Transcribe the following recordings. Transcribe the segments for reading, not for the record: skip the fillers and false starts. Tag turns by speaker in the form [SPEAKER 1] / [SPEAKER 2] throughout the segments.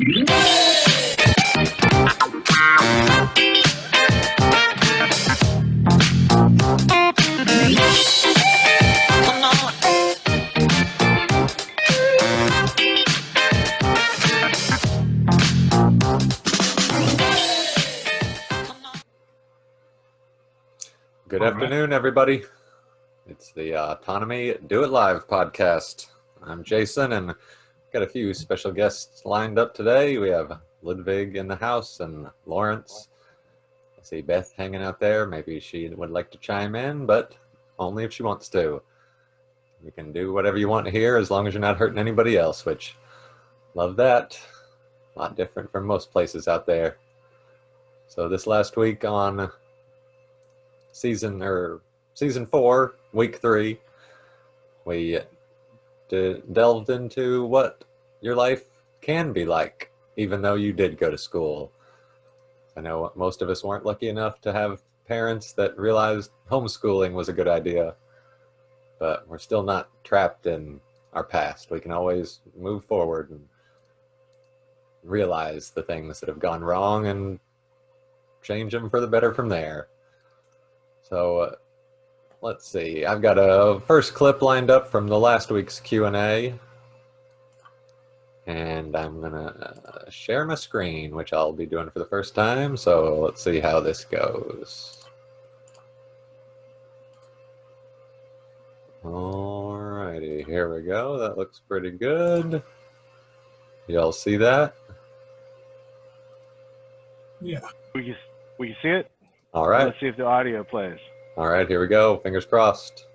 [SPEAKER 1] Good afternoon, everybody. It's the Autonomy Do It Live podcast. I'm Jason, and got a few special guests lined up today. We have Ludwig in the house and Lawrence. I see Beth hanging out there. Maybe she would like to chime in, but only if she wants to. You can do whatever you want here as long as you're not hurting anybody else, which, love that. A lot different from most places out there. So this last week on season 4, week 3, we delved into what your life can be like, even though you did go to school. I know most of us weren't lucky enough to have parents that realized homeschooling was a good idea, but we're still not trapped in our past. We can always move forward and realize the things that have gone wrong and change them for the better from there. So let's see, I've got a first clip lined up from the last week's Q&A, and I'm gonna share my screen, which I'll be doing for the first time, so let's see how this goes. Alrighty, here we go. That looks pretty good. Y'all see that?
[SPEAKER 2] Yeah.
[SPEAKER 3] We can see it?
[SPEAKER 1] All right.
[SPEAKER 3] Let's see if the audio plays.
[SPEAKER 1] All right, here we go. Fingers crossed.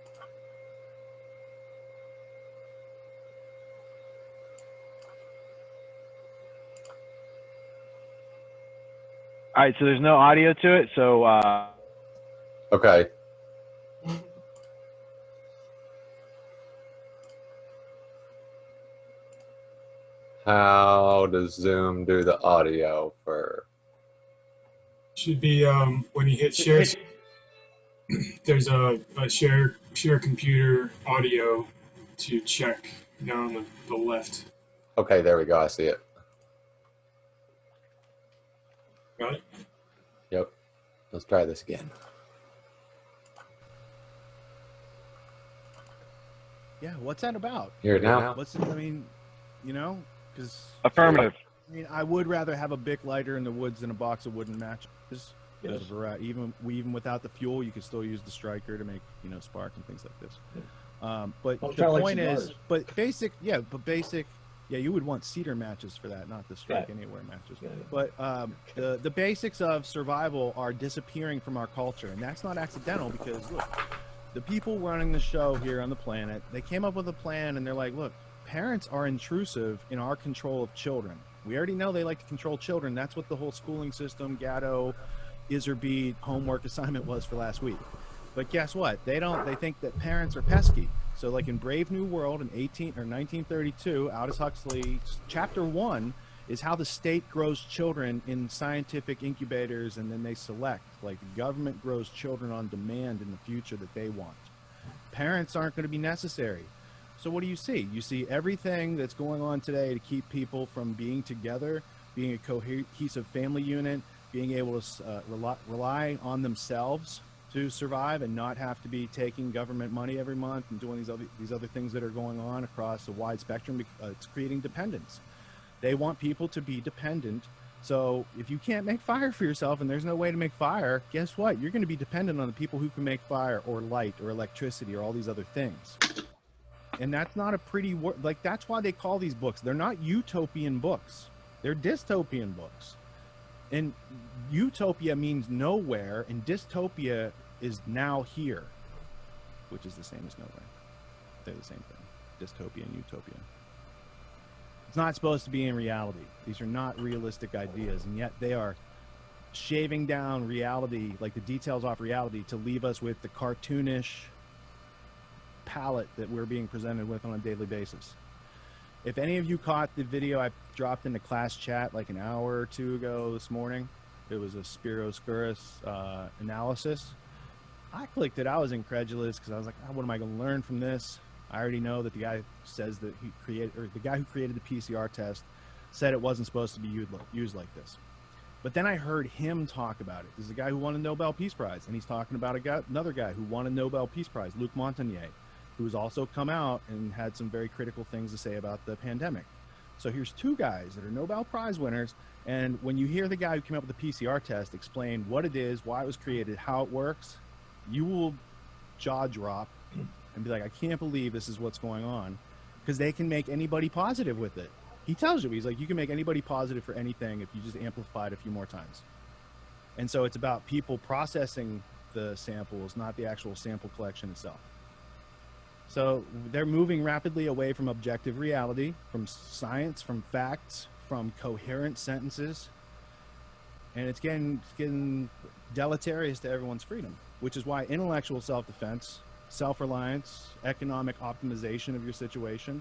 [SPEAKER 3] All right, so there's no audio to it, so
[SPEAKER 1] Okay. How does Zoom do the audio for?
[SPEAKER 2] Should be when you hit share, there's a share computer audio to check down on the left.
[SPEAKER 1] Okay, there we go. I see it.
[SPEAKER 2] Got it?
[SPEAKER 1] Yep. Let's try this again.
[SPEAKER 4] Yeah, what's that about?
[SPEAKER 1] Hear it now?
[SPEAKER 4] What's it, I mean, you know, because
[SPEAKER 3] affirmative.
[SPEAKER 4] I mean, I would rather have a Bic lighter in the woods than a box of wooden matches.
[SPEAKER 2] Yes.
[SPEAKER 4] Even without the fuel, you can still use the striker to make, you know, spark and things like this. But
[SPEAKER 5] Well,
[SPEAKER 4] the
[SPEAKER 5] like
[SPEAKER 4] point is,
[SPEAKER 5] cigars.
[SPEAKER 4] yeah, you would want cedar matches for that, not the strike anywhere matches.
[SPEAKER 5] Yeah.
[SPEAKER 4] But the basics of survival are disappearing from our culture, and that's not accidental because look, the people running the show here on the planet, they came up with a plan, and they're like, look, parents are intrusive in our control of children. We already know they like to control children. That's what the whole schooling system, Gatto, Iserbeat homework assignment was for last week. But guess what? They think that parents are pesky. So like in Brave New World in 1932, Aldous Huxley, chapter 1 is how the state grows children in scientific incubators, and then they select, like the government grows children on demand in the future that they want. Parents aren't going to be necessary. So what do you see? You see everything that's going on today to keep people from being together, being a cohesive family unit, being able to rely on themselves to survive and not have to be taking government money every month and doing these other things that are going on across a wide spectrum. It's creating dependence. They want people to be dependent. So if you can't make fire for yourself and there's no way to make fire, guess what? You're going to be dependent on the people who can make fire or light or electricity or all these other things. And that's not a pretty word. Like, that's why they call these books. They're not utopian books. They're dystopian books. And utopia means nowhere, and dystopia is now here, which is the same as nowhere. They're the same thing. Dystopia and utopia. It's not supposed to be in reality. These are not realistic ideas, and yet they are shaving down reality, like the details off reality, to leave us with the cartoonish palette that we're being presented with on a daily basis. If any of you caught the video I dropped in the class chat like an hour or two ago this morning, it was a Spiro Skouras analysis. I clicked it. I was incredulous because I was like, oh, what am I going to learn from this? I already know that the guy says that he created, or the guy who created the PCR test said it wasn't supposed to be used like this. But then I heard him talk about it. This is a guy who won a Nobel Peace Prize, and he's talking about another guy who won a Nobel Peace Prize, Luc Montagnier, who has also come out and had some very critical things to say about the pandemic. So here's two guys that are Nobel Prize winners, and when you hear the guy who came up with the PCR test explain what it is, why it was created, how it works, you will jaw drop and be like, I can't believe this is what's going on, because they can make anybody positive with it. He tells you, he's like, you can make anybody positive for anything if you just amplify it a few more times. And so it's about people processing the samples, not the actual sample collection itself. So they're moving rapidly away from objective reality, from science, from facts, from coherent sentences. And it's getting deleterious to everyone's freedom, which is why intellectual self-defense, self-reliance, economic optimization of your situation,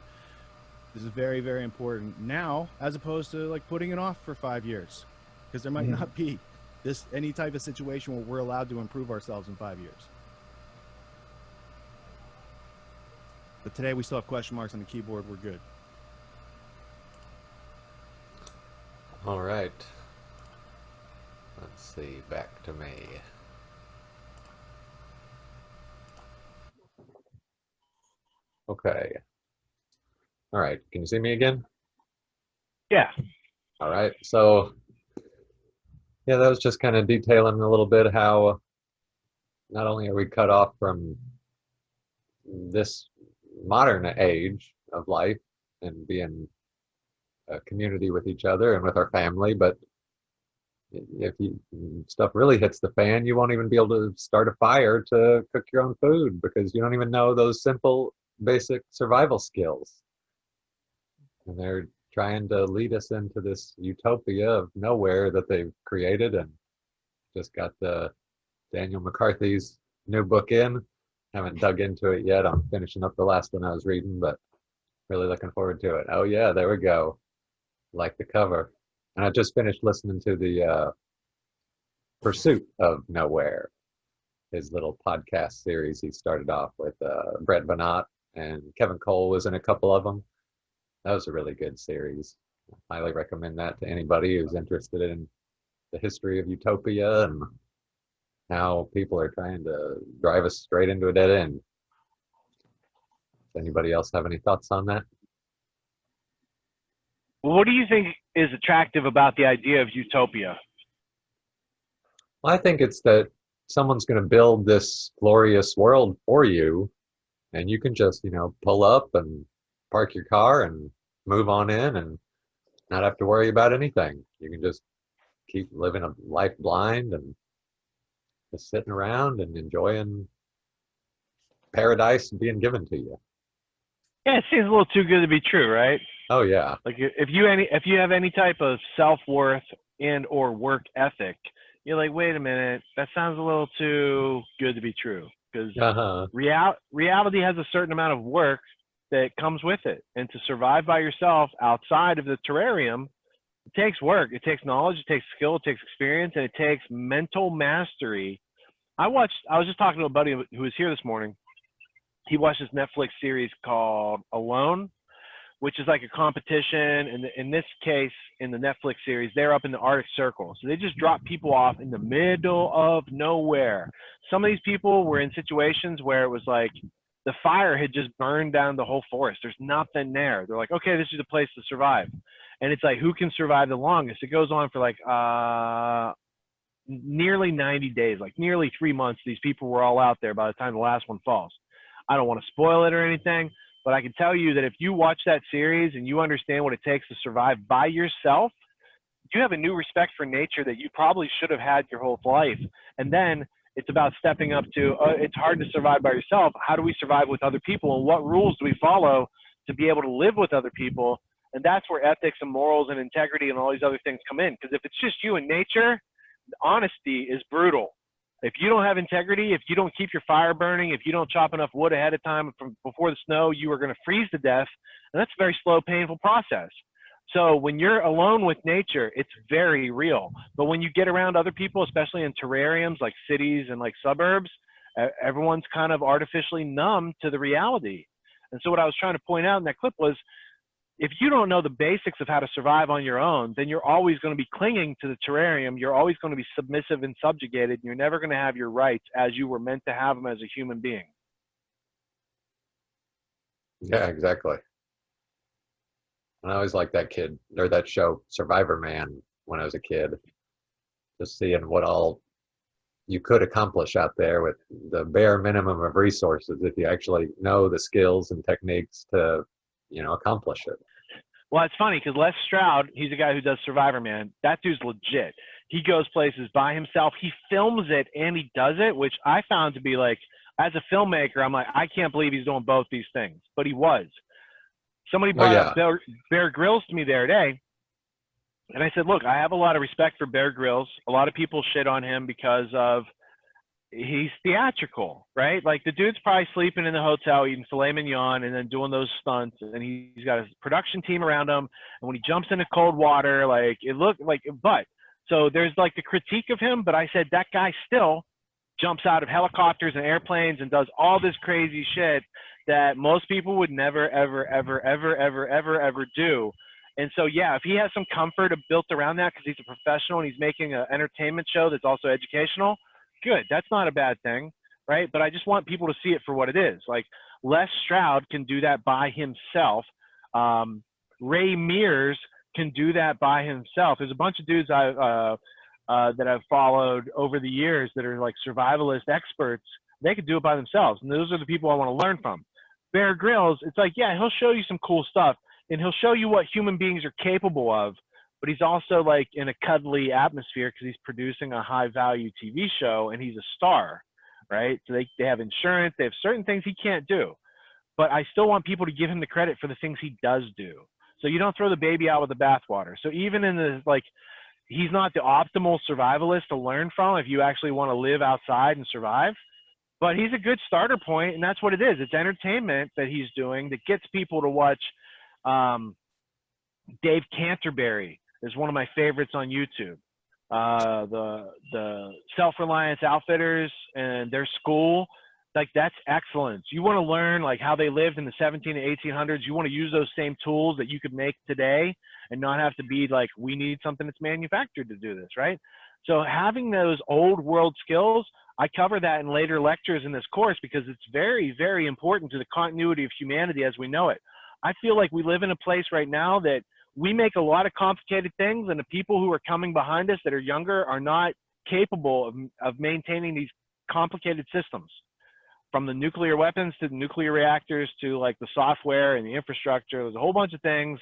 [SPEAKER 4] this is very, very important now, as opposed to like putting it off for 5 years, because there might not be any type of situation where we're allowed to improve ourselves in 5 years. But today we still have question marks on the keyboard. We're good.
[SPEAKER 1] All right. Let's see. Back to me. Okay. All right. Can you see me again?
[SPEAKER 3] Yeah.
[SPEAKER 1] All right. So, yeah, that was just kind of detailing a little bit how not only are we cut off from this modern age of life and being a community with each other and with our family, but if stuff really hits the fan, you won't even be able to start a fire to cook your own food because you don't even know those simple, basic survival skills. And they're trying to lead us into this utopia of nowhere that they've created, and just got the Daniel McCarthy's new book in. Haven't dug into it yet. I'm finishing up the last one I was reading, but really looking forward to it. Oh yeah, there we go. Like the cover. And I just finished listening to the Pursuit of Nowhere, his little podcast series he started off with. Brett Veinotte and Kevin Cole was in a couple of them. That was a really good series. I highly recommend that to anybody who's interested in the history of Utopia and how people are trying to drive us straight into a dead end. Does anybody else have any thoughts on that?
[SPEAKER 3] Well, what do you think is attractive about the idea of utopia?
[SPEAKER 1] Well, I think it's that someone's going to build this glorious world for you, and you can just, pull up and park your car and move on in and not have to worry about anything. You can just keep living a life blind and just sitting around and enjoying paradise being given to you.
[SPEAKER 3] Yeah, it seems a little too good to be true, right?
[SPEAKER 1] Oh yeah.
[SPEAKER 3] Like if you have any type of self-worth and or work ethic, you're like, wait a minute, that sounds a little too good to be true. Because reality has a certain amount of work that comes with it. And to survive by yourself outside of the terrarium, it takes work. It takes knowledge, it takes skill, it takes experience, and it takes mental mastery. I was just talking to a buddy who was here this morning. He watched this Netflix series called Alone, which is like a competition. And in this case, in the Netflix series, they're up in the Arctic Circle. So they just drop people off in the middle of nowhere. Some of these people were in situations where it was like the fire had just burned down the whole forest. There's nothing there. They're like, okay, this is the place to survive. And it's like, who can survive the longest? It goes on for like nearly 90 days, like nearly 3 months. These people were all out there by the time the last one falls. I don't want to spoil it or anything, but I can tell you that if you watch that series and you understand what it takes to survive by yourself, you have a new respect for nature that you probably should have had your whole life. And then it's about stepping up to, it's hard to survive by yourself. How do we survive with other people? And what rules do we follow to be able to live with other people? And that's where ethics and morals and integrity and all these other things come in. Because if it's just you and nature, honesty is brutal. If you don't have integrity, if you don't keep your fire burning, if you don't chop enough wood ahead of time from before the snow, you are going to freeze to death. And that's a very slow, painful process. So when you're alone with nature, it's very real. But when you get around other people, especially in terrariums like cities and like suburbs, everyone's kind of artificially numb to the reality. And so what I was trying to point out in that clip was, if you don't know the basics of how to survive on your own, then you're always going to be clinging to the terrarium. You're always going to be submissive and subjugated. And you're never going to have your rights as you were meant to have them as a human being.
[SPEAKER 1] Yeah, exactly. And I always liked that kid or that show Survivor Man when I was a kid, just seeing what all you could accomplish out there with the bare minimum of resources if you actually know the skills and techniques to, accomplish it.
[SPEAKER 3] Well, it's funny because Les Stroud, he's a guy who does Survivor Man. That dude's legit. He goes places by himself. He films it and he does it, which I found to be like, as a filmmaker, I'm like, I can't believe he's doing both these things. But he was. Somebody brought up Bear Grylls to me the other day. And I said, look, I have a lot of respect for Bear Grylls. A lot of people shit on him because of he's theatrical, right? Like the dude's probably sleeping in the hotel eating filet mignon and then doing those stunts, and he's got his production team around him, and when he jumps into cold water, like it looked like, but so there's like the critique of him, but I said that guy still jumps out of helicopters and airplanes and does all this crazy shit that most people would never ever do. And so yeah, if he has some comfort built around that because he's a professional and he's making an entertainment show that's also educational, good. That's not a bad thing, right? But I just want people to see it for what it is. Like Les Stroud can do that by himself. Ray Mears can do that by himself. There's a bunch of dudes that I've followed over the years that are like survivalist experts. They could do it by themselves, and those are the people I want to learn from. Bear Grylls, it's like, yeah, he'll show you some cool stuff, and he'll show you what human beings are capable of. But he's also like in a cuddly atmosphere because he's producing a high value TV show and he's a star, right? So they have insurance, they have certain things he can't do. But I still want people to give him the credit for the things he does do. So you don't throw the baby out with the bathwater. So even in the, like, he's not the optimal survivalist to learn from if you actually want to live outside and survive. But he's a good starter point, and that's what it is. It's entertainment that he's doing that gets people to watch. Dave Canterbury is one of my favorites on YouTube. The Self-Reliance Outfitters and their school, like that's excellence. You want to learn like how they lived in the 17 to 1800s. You want to use those same tools that you could make today and not have to be like, we need something that's manufactured to do this, right? So having those old world skills, I cover that in later lectures in this course because it's very, very important to the continuity of humanity as we know it. I feel like we live in a place right now that we make a lot of complicated things, and the people who are coming behind us that are younger are not capable of maintaining these complicated systems, from the nuclear weapons to the nuclear reactors to like the software and the infrastructure. There's a whole bunch of things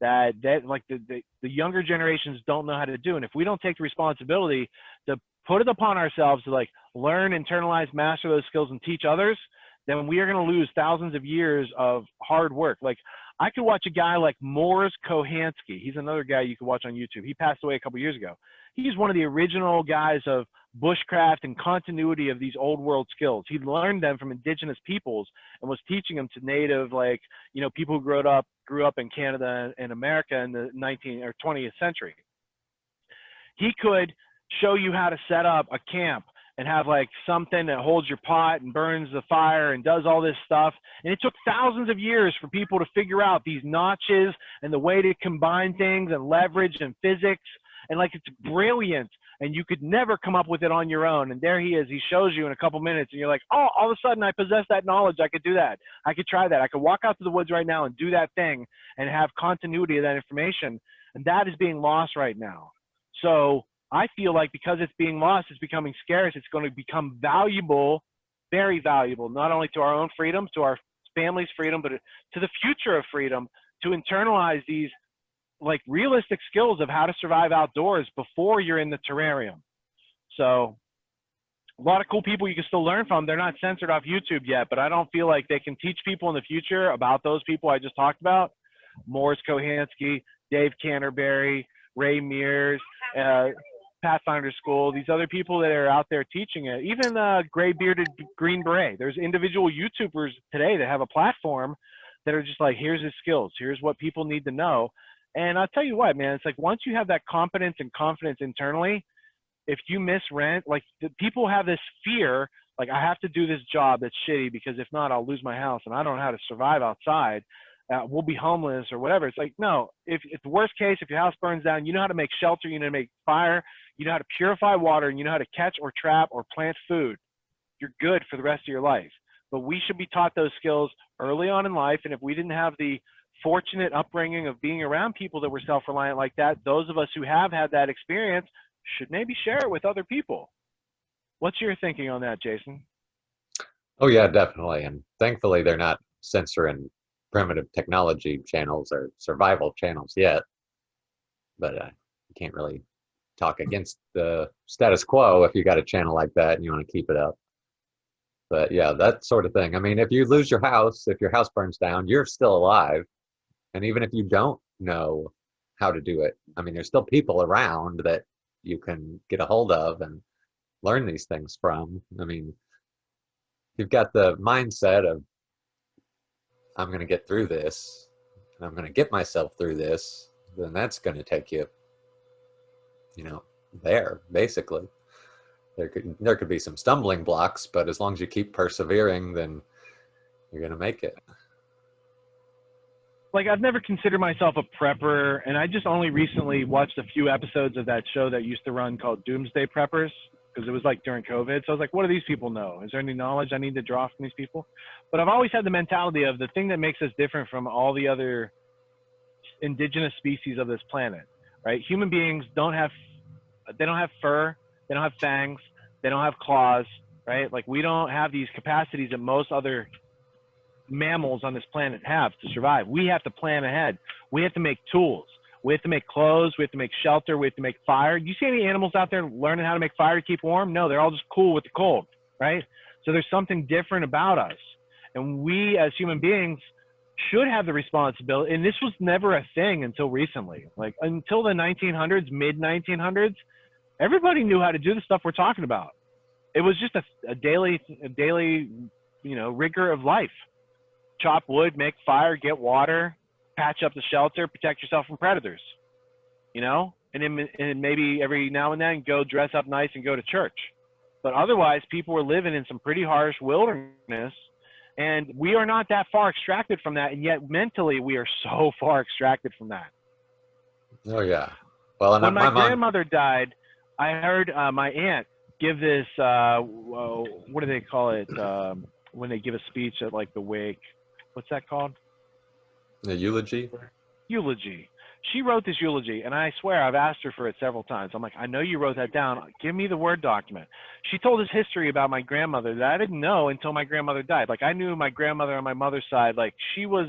[SPEAKER 3] that like the younger generations don't know how to do. And if we don't take the responsibility to put it upon ourselves to like learn, internalize, master those skills and teach others, then we are going to lose thousands of years of hard work. Like I could watch a guy like Morris Kohansky. He's another guy you can watch on YouTube. He passed away a couple years ago. He's one of the original guys of bushcraft and continuity of these old world skills. He learned them from indigenous peoples and was teaching them to native, like, you know, people who grew up in Canada and America in the 19th or 20th century. He could show you how to set up a camp and have like something that holds your pot and burns the fire and does all this stuff. And it took thousands of years for people to figure out these notches and the way to combine things and leverage and physics. And like, it's brilliant. And you could never come up with it on your own. And there he is. He shows you in a couple minutes and you're like, oh, all of a sudden I possess that knowledge. I could do that. I could try that. I could walk out to the woods right now and do that thing and have continuity of that information. And that is being lost right now. So I feel like because it's being lost, it's becoming scarce. It's going to become valuable, very valuable, not only to our own freedom, to our family's freedom, but to the future of freedom, to internalize these like realistic skills of how to survive outdoors before you're in the terrarium. So a lot of cool people you can still learn from. They're not censored off YouTube yet, but I don't feel like they can teach people in the future about those people I just talked about. Morris Kohansky, Dave Canterbury, Ray Mears, Pathfinder School, these other people that are out there teaching it, even gray bearded Green Beret. There's individual YouTubers today that have a platform that are just like, here's his skills, here's what people need to know. And I'll tell you what, man, it's like once you have that competence and confidence internally, if you miss rent, like the people have this fear, like I have to do this job that's shitty because if not, I'll lose my house and I don't know how to survive outside. we'll be homeless or whatever. It's like, no, if the worst case, if your house burns down, you know how to make shelter, you know how to make fire, you know how to purify water, and you know how to catch or trap or plant food. You're good for the rest of your life. But we should be taught those skills early on in life. And if we didn't have the fortunate upbringing of being around people that were self-reliant like that, those of us who have had that experience should maybe share it with other people. What's your thinking on that, Jason?
[SPEAKER 1] Oh yeah, definitely. And thankfully they're not censoring primitive technology channels or survival channels yet. But you can't really talk against the status quo if you got a channel like that and you want to keep it up. But yeah, that sort of thing. I mean, if you lose your house, if your house burns down, you're still alive. And even if you don't know how to do it, I mean, there's still people around that you can get a hold of and learn these things from. I mean, you've got the mindset of, I'm going to get through this, and I'm going to get myself through this, then that's going to take you, there, basically. There could be some stumbling blocks, but as long as you keep persevering, then you're going to make it.
[SPEAKER 3] Like, I've never considered myself a prepper, and I just only recently watched a few episodes of that show that used to run called Doomsday Preppers, because it was like during COVID. So I was like, what do these people know? Is there any knowledge I need to draw from these people? But I've always had the mentality of the thing that makes us different from all the other indigenous species of this planet, right? Human beings don't have fur, they don't have fangs, they don't have claws, right? Like, we don't have these capacities that most other mammals on this planet have to survive. We have to plan ahead. We have to make tools. We have to make clothes. We have to make shelter. We have to make fire. Do you see any animals out there learning how to make fire to keep warm? No, they're all just cool with the cold, right? So there's something different about us. And we as human beings should have the responsibility. And this was never a thing until recently. Like, until the 1900s, mid 1900s, everybody knew how to do the stuff we're talking about. It was just a daily, rigor of life. Chop wood, make fire, get water, patch up the shelter, protect yourself from predators, and then maybe every now and then go dress up nice and go to church. But otherwise, people were living in some pretty harsh wilderness, and we are not that far extracted from that, and yet mentally we are so far extracted from that.
[SPEAKER 1] Oh yeah. Well, and
[SPEAKER 3] when my grandmother died, I heard my aunt give this, what do they call it, when they give a speech at like the wake? What's that called?
[SPEAKER 1] The eulogy?
[SPEAKER 3] Eulogy. She wrote this eulogy, and I swear I've asked her for it several times. I'm like, I know you wrote that down. Give me the Word document. She told us history about my grandmother that I didn't know until my grandmother died. Like, I knew my grandmother on my mother's side. Like, she was,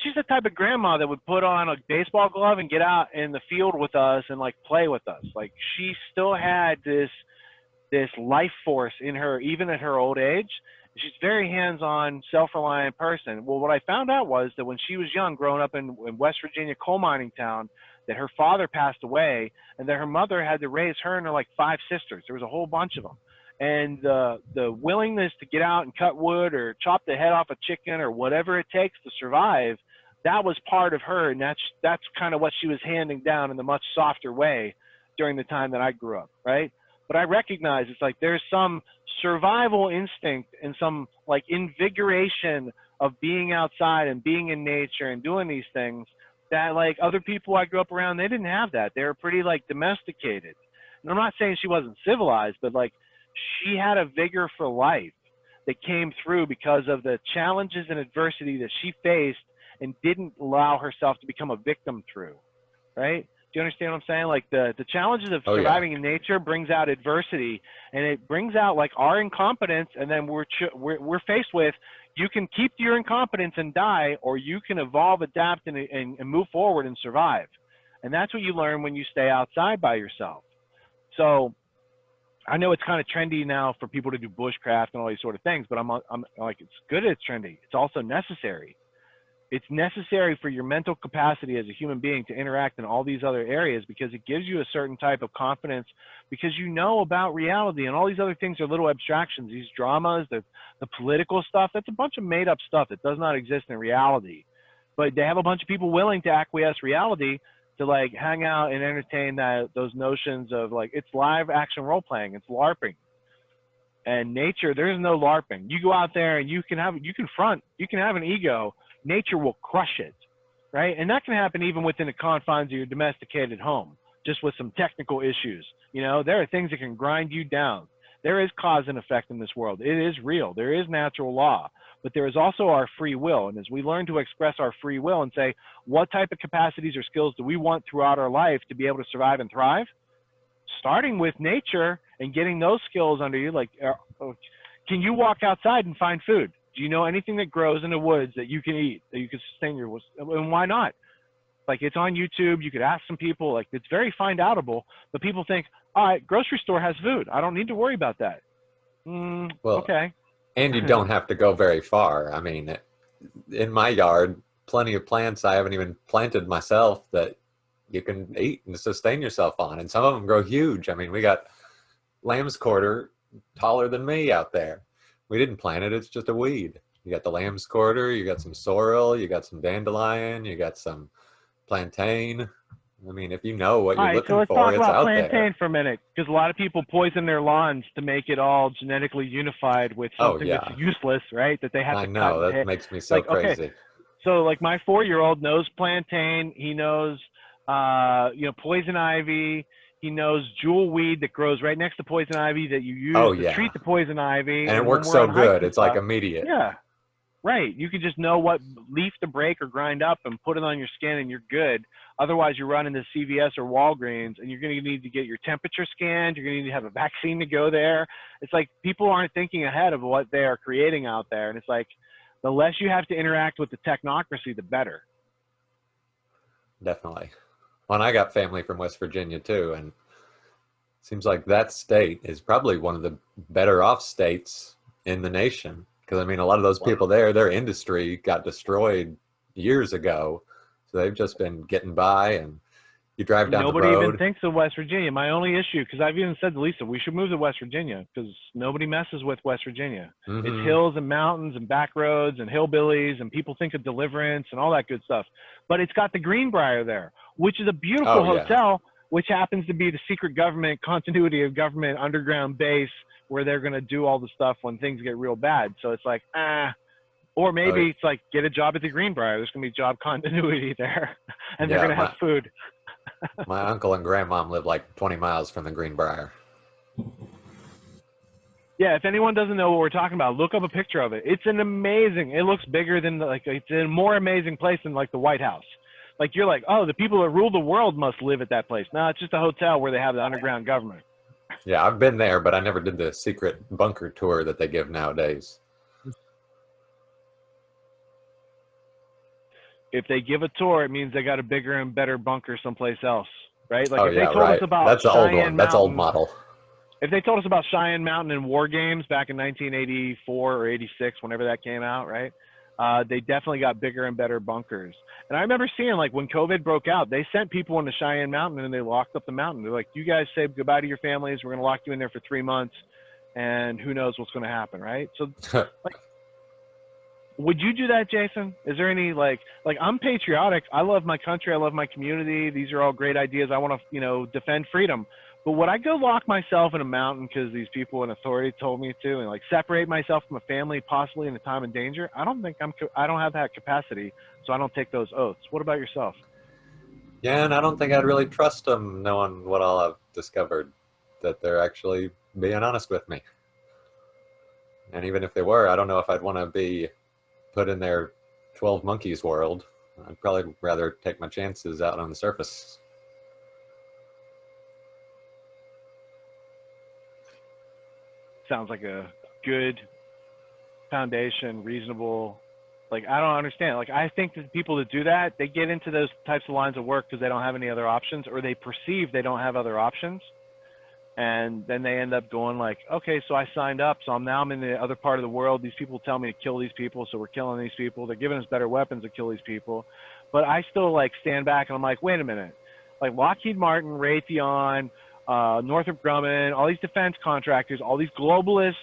[SPEAKER 3] she's the type of grandma that would put on a baseball glove and get out in the field with us and like play with us. Like, she still had this life force in her, even at her old age. She's a very hands-on, self-reliant person. Well, what I found out was that when she was young, growing up in West Virginia coal mining town, that her father passed away, and that her mother had to raise her and her like 5 sisters. There was a whole bunch of them. And the willingness to get out and cut wood or chop the head off a chicken or whatever it takes to survive, that was part of her, and that's kind of what she was handing down in a much softer way during the time that I grew up, right? But I recognize it's like there's some survival instinct and some like invigoration of being outside and being in nature and doing these things that like other people I grew up around, they didn't have that. They were pretty like domesticated. And I'm not saying she wasn't civilized, but like she had a vigor for life that came through because of the challenges and adversity that she faced and didn't allow herself to become a victim through, right? Do you understand what I'm saying? Like the challenges of surviving in nature brings out adversity, and it brings out like our incompetence, and then we're faced with, you can keep your incompetence and die, or you can evolve, adapt, and move forward and survive. And that's what you learn when you stay outside by yourself. So I know it's kind of trendy now for people to do bushcraft and all these sort of things, but I'm like, it's good it's trendy. It's also necessary. It's necessary for your mental capacity as a human being to interact in all these other areas, because it gives you a certain type of confidence, because you know about reality, and all these other things are little abstractions. These dramas, the political stuff, that's a bunch of made up stuff that does not exist in reality. But they have a bunch of people willing to acquiesce reality to like hang out and entertain those notions of like, it's live action role playing, it's LARPing. And nature, there's no LARPing. You go out there and you can have an ego. nature will crush it, right? And that can happen even within the confines of your domesticated home, just with some technical issues. You know, there are things that can grind you down. There is cause and effect in this world. It is real. There is natural law, but there is also our free will. And as we learn to express our free will and say, what type of capacities or skills do we want throughout our life to be able to survive and thrive? Starting with nature and getting those skills under you, like, can you walk outside and find food? Do you know anything that grows in the woods that you can eat, that you can sustain your, and why not? Like, it's on YouTube. You could ask some people. Like, it's very find outable, but people think, all right, grocery store has food. I don't need to worry about that.
[SPEAKER 1] Well,
[SPEAKER 3] Okay.
[SPEAKER 1] and you don't have to go very far. I mean, in my yard, plenty of plants I haven't even planted myself that you can eat and sustain yourself on. And some of them grow huge. I mean, we got lamb's quarter taller than me out there. We didn't plant it. It's just a weed. You got the lamb's quarter, you got some sorrel, you got some dandelion, you got some plantain. I mean, if you know what you're looking for, it's out there.
[SPEAKER 3] All right, so let's talk about plantain for a minute, because a lot of people poison their lawns to make it all genetically unified with something that's useless, right? That they have to cut.
[SPEAKER 1] I know, that makes me so crazy.
[SPEAKER 3] Okay, so like my 4-year-old knows plantain. He knows, poison ivy. He knows jewel weed that grows right next to poison ivy that you use to treat the poison ivy.
[SPEAKER 1] And it works so good. It's like immediate.
[SPEAKER 3] Yeah. Right. You can just know what leaf to break or grind up and put it on your skin and you're good. Otherwise, you're running to CVS or Walgreens and you're going to need to get your temperature scanned. You're going to need to have a vaccine to go there. It's like people aren't thinking ahead of what they are creating out there. And it's like the less you have to interact with the technocracy, the better.
[SPEAKER 1] Definitely. Well, and I got family from West Virginia too. And it seems like that state is probably one of the better off states in the nation. Because, I mean, a lot of those people there, their industry got destroyed years ago. So they've just been getting by, and you drive down the road.
[SPEAKER 3] Nobody even thinks of West Virginia. My only issue, because I've even said to Lisa, we should move to West Virginia because nobody messes with West Virginia.
[SPEAKER 1] Mm-hmm.
[SPEAKER 3] It's hills and mountains and back roads and hillbillies, and people think of Deliverance and all that good stuff. But it's got the Greenbrier there, which is a beautiful hotel, which happens to be the secret government, continuity of government underground base where they're going to do all the stuff when things get real bad. So it's like, or maybe it's like, get a job at the Greenbrier. There's going to be job continuity there, and they're going to have food.
[SPEAKER 1] My uncle and grandmom live like 20 miles from the Greenbrier.
[SPEAKER 3] Yeah, if anyone doesn't know what we're talking about, look up a picture of it. It's an amazing, it looks bigger than, it's a more amazing place than like the White House. Like, you're like, oh, the people that rule the world must live at that place. No, it's just a hotel where they have the underground government.
[SPEAKER 1] Yeah, I've been there, but I never did the secret bunker tour that they give nowadays.
[SPEAKER 3] If they give a tour, it means they got a bigger and better bunker someplace else, right? Like
[SPEAKER 1] if
[SPEAKER 3] they told us about
[SPEAKER 1] that's the old one.
[SPEAKER 3] Mountain,
[SPEAKER 1] that's old model.
[SPEAKER 3] If they told us about Cheyenne Mountain in War Games back in 1984 or 86, whenever that came out, right? They definitely got bigger and better bunkers. And I remember seeing, like, when COVID broke out, they sent people into Cheyenne Mountain and they locked up the mountain. They're like, you guys say goodbye to your families. We're going to lock you in there for 3 months. And who knows what's going to happen, right? So, like, would you do that, Jason? Is there any, like I'm patriotic. I love my country. I love my community. These are all great ideas. I want to, defend freedom. But would I go lock myself in a mountain because these people in authority told me to, and like separate myself from a family, possibly in a time of danger? I don't have that capacity, so I don't take those oaths. What about yourself?
[SPEAKER 1] Yeah, and I don't think I'd really trust them knowing what all I've discovered, that they're actually being honest with me. And even if they were, I don't know if I'd want to be put in their 12 monkeys world. I'd probably rather take my chances out on the surface.
[SPEAKER 3] Sounds like a good foundation, reasonable. Like, I don't understand. Like, I think that people that do that, they get into those types of lines of work because they don't have any other options, or they perceive they don't have other options. And then they end up going like, okay, so I signed up. So I'm in the other part of the world. These people tell me to kill these people. So we're killing these people. They're giving us better weapons to kill these people. But I still like stand back and I'm like, wait a minute. Like Lockheed Martin, Raytheon, Northrop Grumman, all these defense contractors, all these globalist,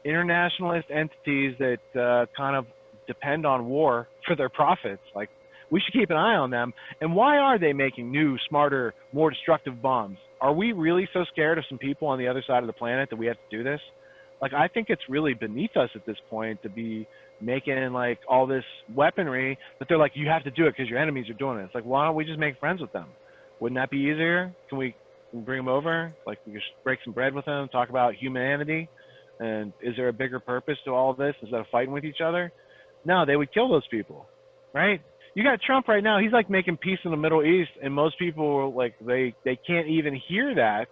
[SPEAKER 3] internationalist entities that kind of depend on war for their profits. Like, we should keep an eye on them. And why are they making new, smarter, more destructive bombs? Are we really so scared of some people on the other side of the planet that we have to do this? Like, I think it's really beneath us at this point to be making like all this weaponry, but they're like, you have to do it because your enemies are doing it. It's like, why don't we just make friends with them? Wouldn't that be easier? Can we bring them over? Like, we just break some bread with them, talk about humanity, and is there a bigger purpose to all of this instead of fighting with each other? No, they would kill those people, right? You got Trump right now. He's like making peace in the Middle East, and most people like they can't even hear that.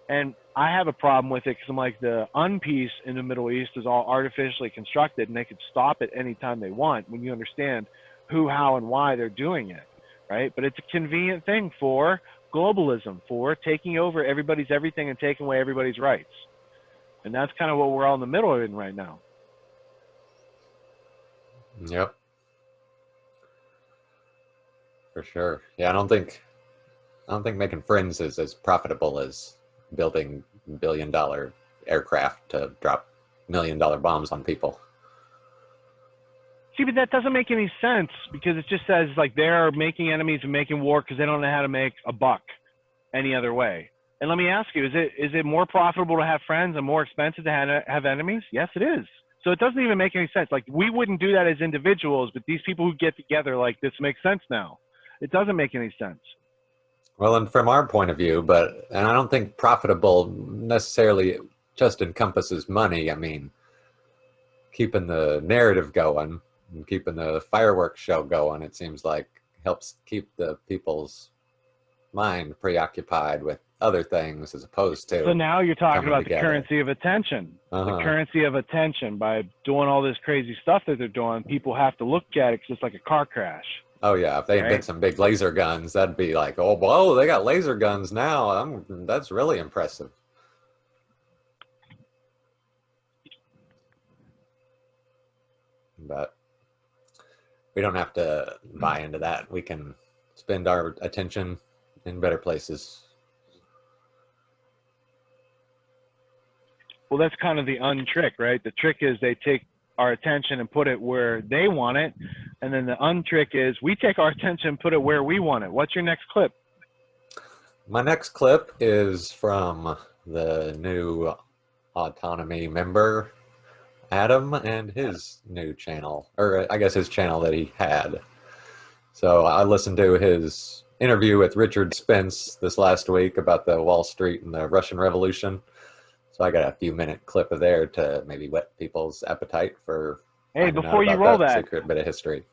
[SPEAKER 3] And I have a problem with it because I'm like, the unpeace in the Middle East is all artificially constructed, and they could stop it anytime they want when you understand who, how, and why they're doing it, right? But it's a convenient thing for globalism, for taking over everybody's everything and taking away everybody's rights. And that's kind of what we're all in the middle of right now.
[SPEAKER 1] Yep. For sure. Yeah, I don't think making friends is as profitable as building billion-dollar aircraft to drop million-dollar bombs on people.
[SPEAKER 3] See, but that doesn't make any sense because it just says like they're making enemies and making war because they don't know how to make a buck any other way. And let me ask you, is it more profitable to have friends and more expensive to have enemies? Yes, it is. So it doesn't even make any sense. Like, we wouldn't do that as individuals, but these people who get together, like, this makes sense now. It doesn't make any sense.
[SPEAKER 1] Well, and from our point of view, and I don't think profitable necessarily just encompasses money. I mean, keeping the narrative going and keeping the fireworks show going, it seems like helps keep the people's mind preoccupied with other things as opposed to.
[SPEAKER 3] So now you're talking about
[SPEAKER 1] together.
[SPEAKER 3] The currency of attention.
[SPEAKER 1] Uh-huh.
[SPEAKER 3] The currency of attention. By doing all this crazy stuff that they're doing, people have to look at it because it's like a car crash.
[SPEAKER 1] Oh yeah, if they invent some big laser guns, that'd be like, oh, whoa, they got laser guns now. That's really impressive. But we don't have to buy into that. We can spend our attention in better places.
[SPEAKER 3] Well, that's kind of the untrick, right? The trick is they take our attention and put it where they want it. And then the untrick is we take our attention and put it where we want it. What's your next clip?
[SPEAKER 1] My next clip is from the new Autonomy member, Adam, and his new channel, or I guess his channel that he had. So I listened to his interview with Richard Spence this last week about the Wall Street and the Russian Revolution. So I got a few-minute clip of there to maybe whet people's appetite for.
[SPEAKER 3] Hey, before you roll that
[SPEAKER 1] secret bit of history.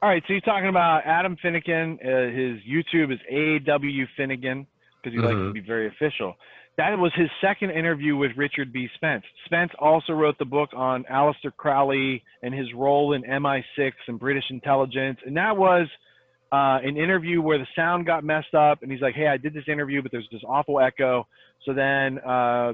[SPEAKER 3] All right, so you're talking about Adam Finnegan. His YouTube is AW Finnegan because he likes to be very official. That was his second interview with Richard B. Spence. Spence also wrote the book on Aleister Crowley and his role in MI6 and British intelligence. And that was an interview where the sound got messed up. And he's like, hey, I did this interview, but there's this awful echo. So then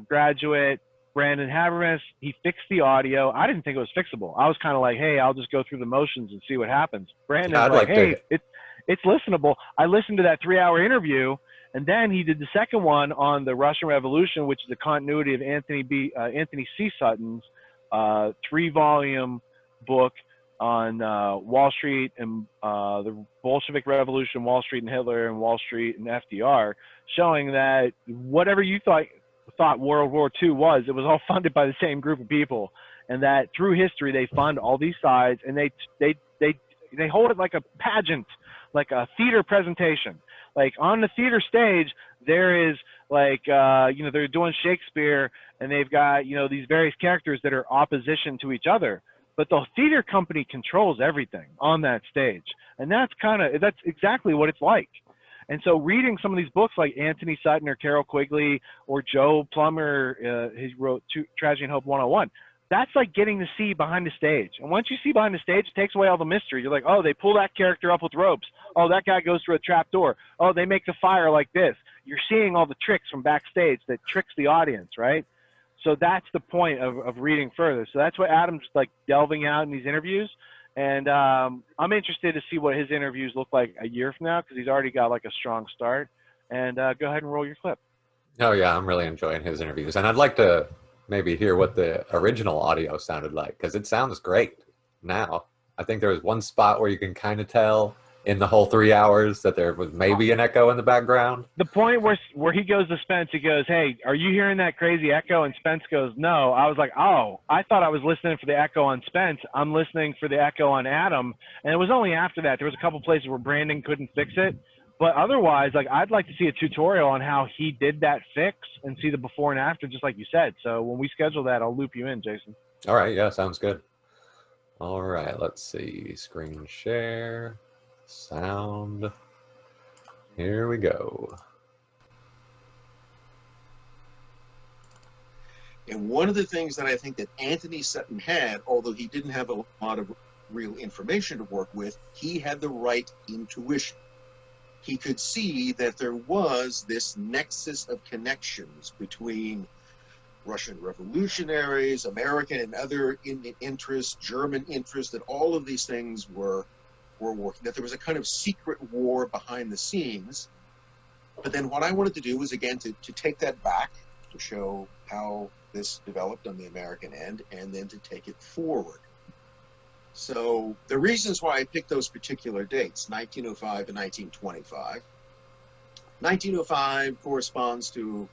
[SPEAKER 3] graduate Brandon Habermas, he fixed the audio. I didn't think it was fixable. I was kind of like, hey, I'll just go through the motions and see what happens. Brandon's like, hey, it's listenable. I listened to that 3-hour interview, and then he did the second one on the Russian Revolution, which is a continuity of Anthony C. Sutton's 3-volume book on Wall Street and the Bolshevik Revolution, Wall Street and Hitler, and Wall Street and FDR, showing that whatever you thought World War II was, it was all funded by the same group of people, and that through history they fund all these sides, and they hold it like a pageant, like a theater presentation. Like on the theater stage, there is like they're doing Shakespeare, and they've got these various characters that are opposition to each other, but the theater company controls everything on that stage, and that's exactly what it's like. And so reading some of these books like Anthony Sutton or Carol Quigley or Joe Plummer, he wrote Tragedy and Hope 101, that's like getting to see behind the stage. And once you see behind the stage, it takes away all the mystery. You're like, oh, they pull that character up with ropes. Oh, that guy goes through a trap door. Oh, they make the fire like this. You're seeing all the tricks from backstage that tricks the audience, right? So that's the point of reading further. So that's what Adam's like delving out in these interviews. And I'm interested to see what his interviews look like a year from now, because he's already got like a strong start. And go ahead and roll your clip.
[SPEAKER 1] Oh, yeah, I'm really enjoying his interviews. And I'd like to maybe hear what the original audio sounded like, because it sounds great now. I think there was one spot where you can kind of tell in the whole 3 hours that there was maybe an echo in the background?
[SPEAKER 3] The point where he goes to Spence, he goes, "Hey, are you hearing that crazy echo?" And Spence goes, "No." I was like, "Oh, I thought I was listening for the echo on Spence. I'm listening for the echo on Adam." And it was only after that. There was a couple places where Brandon couldn't fix it. But otherwise, like, I'd like to see a tutorial on how he did that fix and see the before and after, just like you said. So when we schedule that, I'll loop you in, Jason.
[SPEAKER 1] All right, yeah, sounds good. All right, let's see. Screen share, sound. Here we go.
[SPEAKER 5] And one of the things that I think that Anthony Sutton had, although he didn't have a lot of real information to work with, he had the right intuition. He could see that there was this nexus of connections between Russian revolutionaries, American and other Indian interests, German interests, that all of these things were working, that there was a kind of secret war behind the scenes. But then what I wanted to do was, again, to take that back, to show how this developed on the American end, and then to take it forward. So the reasons why I picked those particular dates, 1905 and 1925. 1905 corresponds to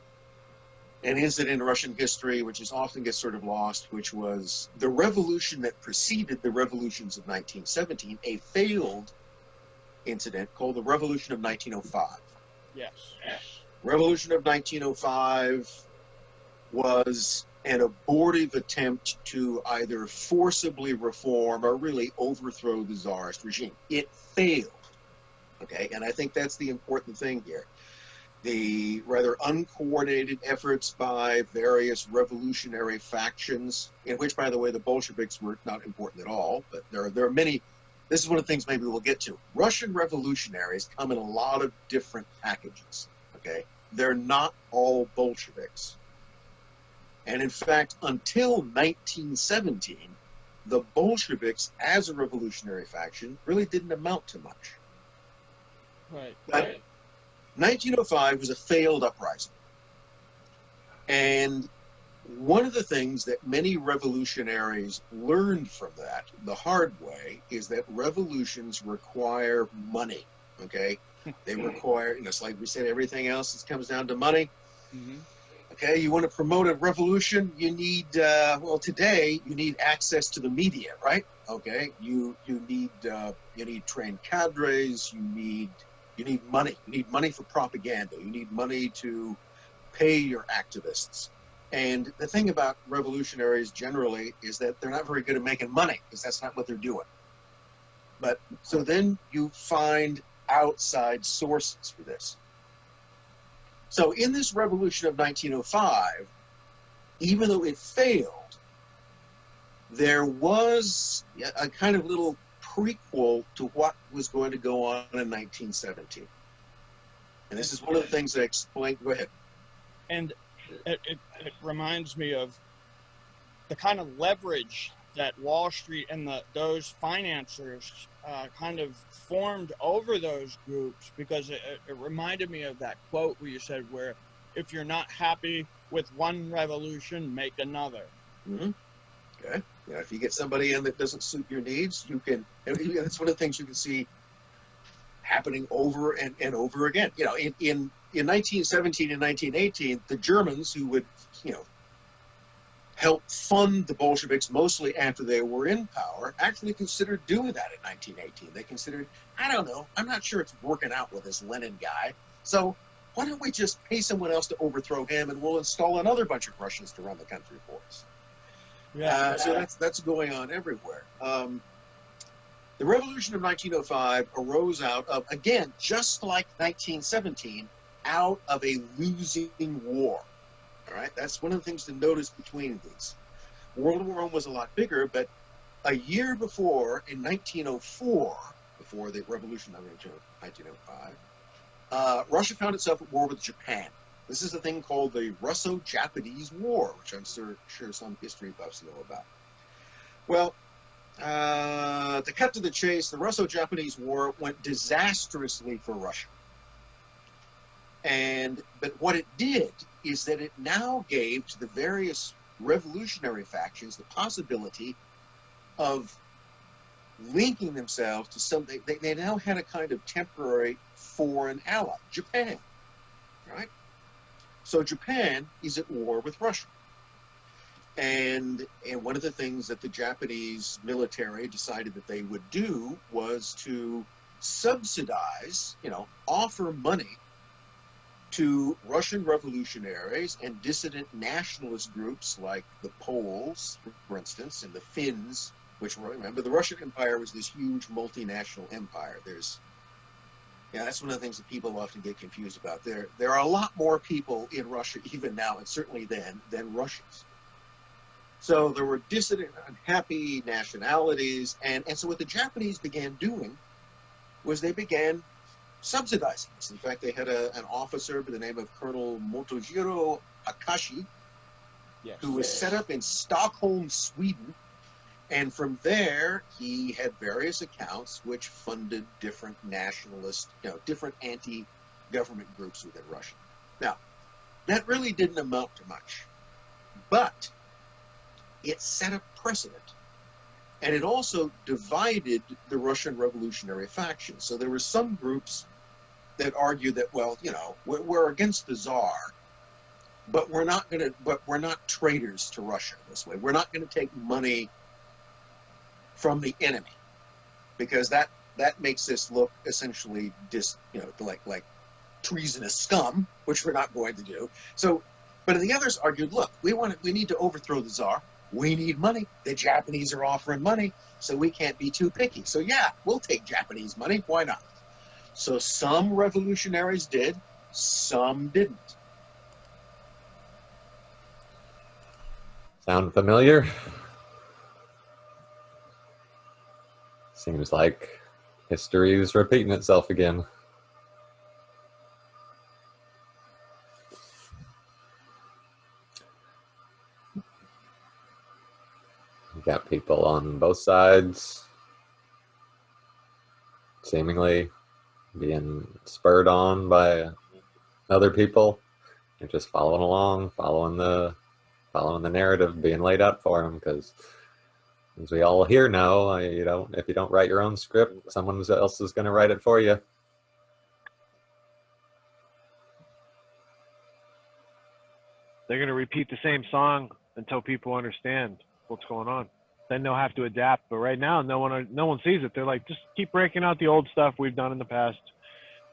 [SPEAKER 5] an incident in Russian history which is often gets sort of lost, which was the revolution that preceded the revolutions of 1917, a failed incident called the Revolution of 1905.
[SPEAKER 6] Yes.
[SPEAKER 5] Revolution of 1905 was an abortive attempt to either forcibly reform or really overthrow the Tsarist regime. It failed, okay? And I think that's the important thing here. The rather uncoordinated efforts by various revolutionary factions, in which, by the way, the Bolsheviks were not important at all, but there are many. This is one of the things maybe we'll get to. Russian revolutionaries come in a lot of different packages, okay? They're not all Bolsheviks. And in fact, until 1917, the Bolsheviks as a revolutionary faction really didn't amount to much.
[SPEAKER 6] Right.
[SPEAKER 5] But 1905 was a failed uprising. And one of the things that many revolutionaries learned from that the hard way is that revolutions require money, okay? They require, it's like we said, everything else comes down to money.
[SPEAKER 6] Mm-hmm.
[SPEAKER 5] Okay, you want to promote a revolution, you need, well, today you need access to the media, right? Okay, you need trained cadres, you need money. You need money for propaganda. You need money to pay your activists. And the thing about revolutionaries generally is that they're not very good at making money, because that's not what they're doing. But so then you find outside sources for this. So in this revolution of 1905, even though it failed, there was a kind of little prequel to what was going to go on in 1917. And this is one of the things I explained. Go ahead.
[SPEAKER 6] And it reminds me of the kind of leverage that Wall Street and those financiers kind of formed over those groups, because it reminded me of that quote where you said, where if you're not happy with one revolution, make another.
[SPEAKER 5] Mm-hmm. Okay. Yeah, if you get somebody in that doesn't suit your needs, you can, and that's one of the things you can see happening over and over again. In 1917 and 1918, the Germans, who would, help fund the Bolsheviks mostly after they were in power, actually considered doing that in 1918. They considered, I don't know, I'm not sure it's working out with this Lenin guy, so why don't we just pay someone else to overthrow him, and we'll install another bunch of Russians to run the country for us.
[SPEAKER 6] Yeah.
[SPEAKER 5] So that's going on everywhere. The Revolution of 1905 arose out of, again, just like 1917, out of a losing war. All right, that's one of the things to notice between these. World War I was a lot bigger, but a year before, in 1904, before the revolution of 1905, Russia found itself at war with Japan. This is a thing called the Russo-Japanese War, which I'm sure some history buffs know about. Well, to cut to the chase, the Russo-Japanese War went disastrously for Russia. But what it did is that it now gave to the various revolutionary factions the possibility of linking themselves to something. They now had a kind of temporary foreign ally, Japan, right? So Japan is at war with Russia. And one of the things that the Japanese military decided that they would do was to subsidize, offer money to Russian revolutionaries and dissident nationalist groups like the Poles, for instance, and the Finns, which were, remember, the Russian Empire was this huge multinational empire. That's one of the things that people often get confused about. There are a lot more people in Russia even now, and certainly then, than Russians. So there were dissident, unhappy nationalities, and so what the Japanese began doing was they began subsidizing this. In fact, they had an officer by the name of Colonel Motojiro Akashi, who was set up in Stockholm, Sweden, and from there he had various accounts which funded different nationalist, different anti-government groups within Russia. Now, that really didn't amount to much, but it set a precedent. And it also divided the Russian revolutionary faction. So there were some groups that argued that, well, we're against the Tsar, but we're not traitors to Russia this way. We're not going to take money from the enemy, because that makes us look essentially like treasonous scum, which we're not going to do. So, but the others argued, look, we need to overthrow the Tsar. We need money. The Japanese are offering money, so we can't be too picky. So yeah, we'll take Japanese money. Why not? So some revolutionaries did, some didn't.
[SPEAKER 1] Sound familiar? Seems like history is repeating itself again. You got people on both sides seemingly being spurred on by other people and just following along, following the narrative being laid out for them, because as we all here know, if you don't write your own script, someone else is going to write it for you.
[SPEAKER 3] They're going to repeat the same song until people understand what's going on. Then they'll have to adapt. But right now, no one sees it. They're like, just keep breaking out the old stuff we've done in the past.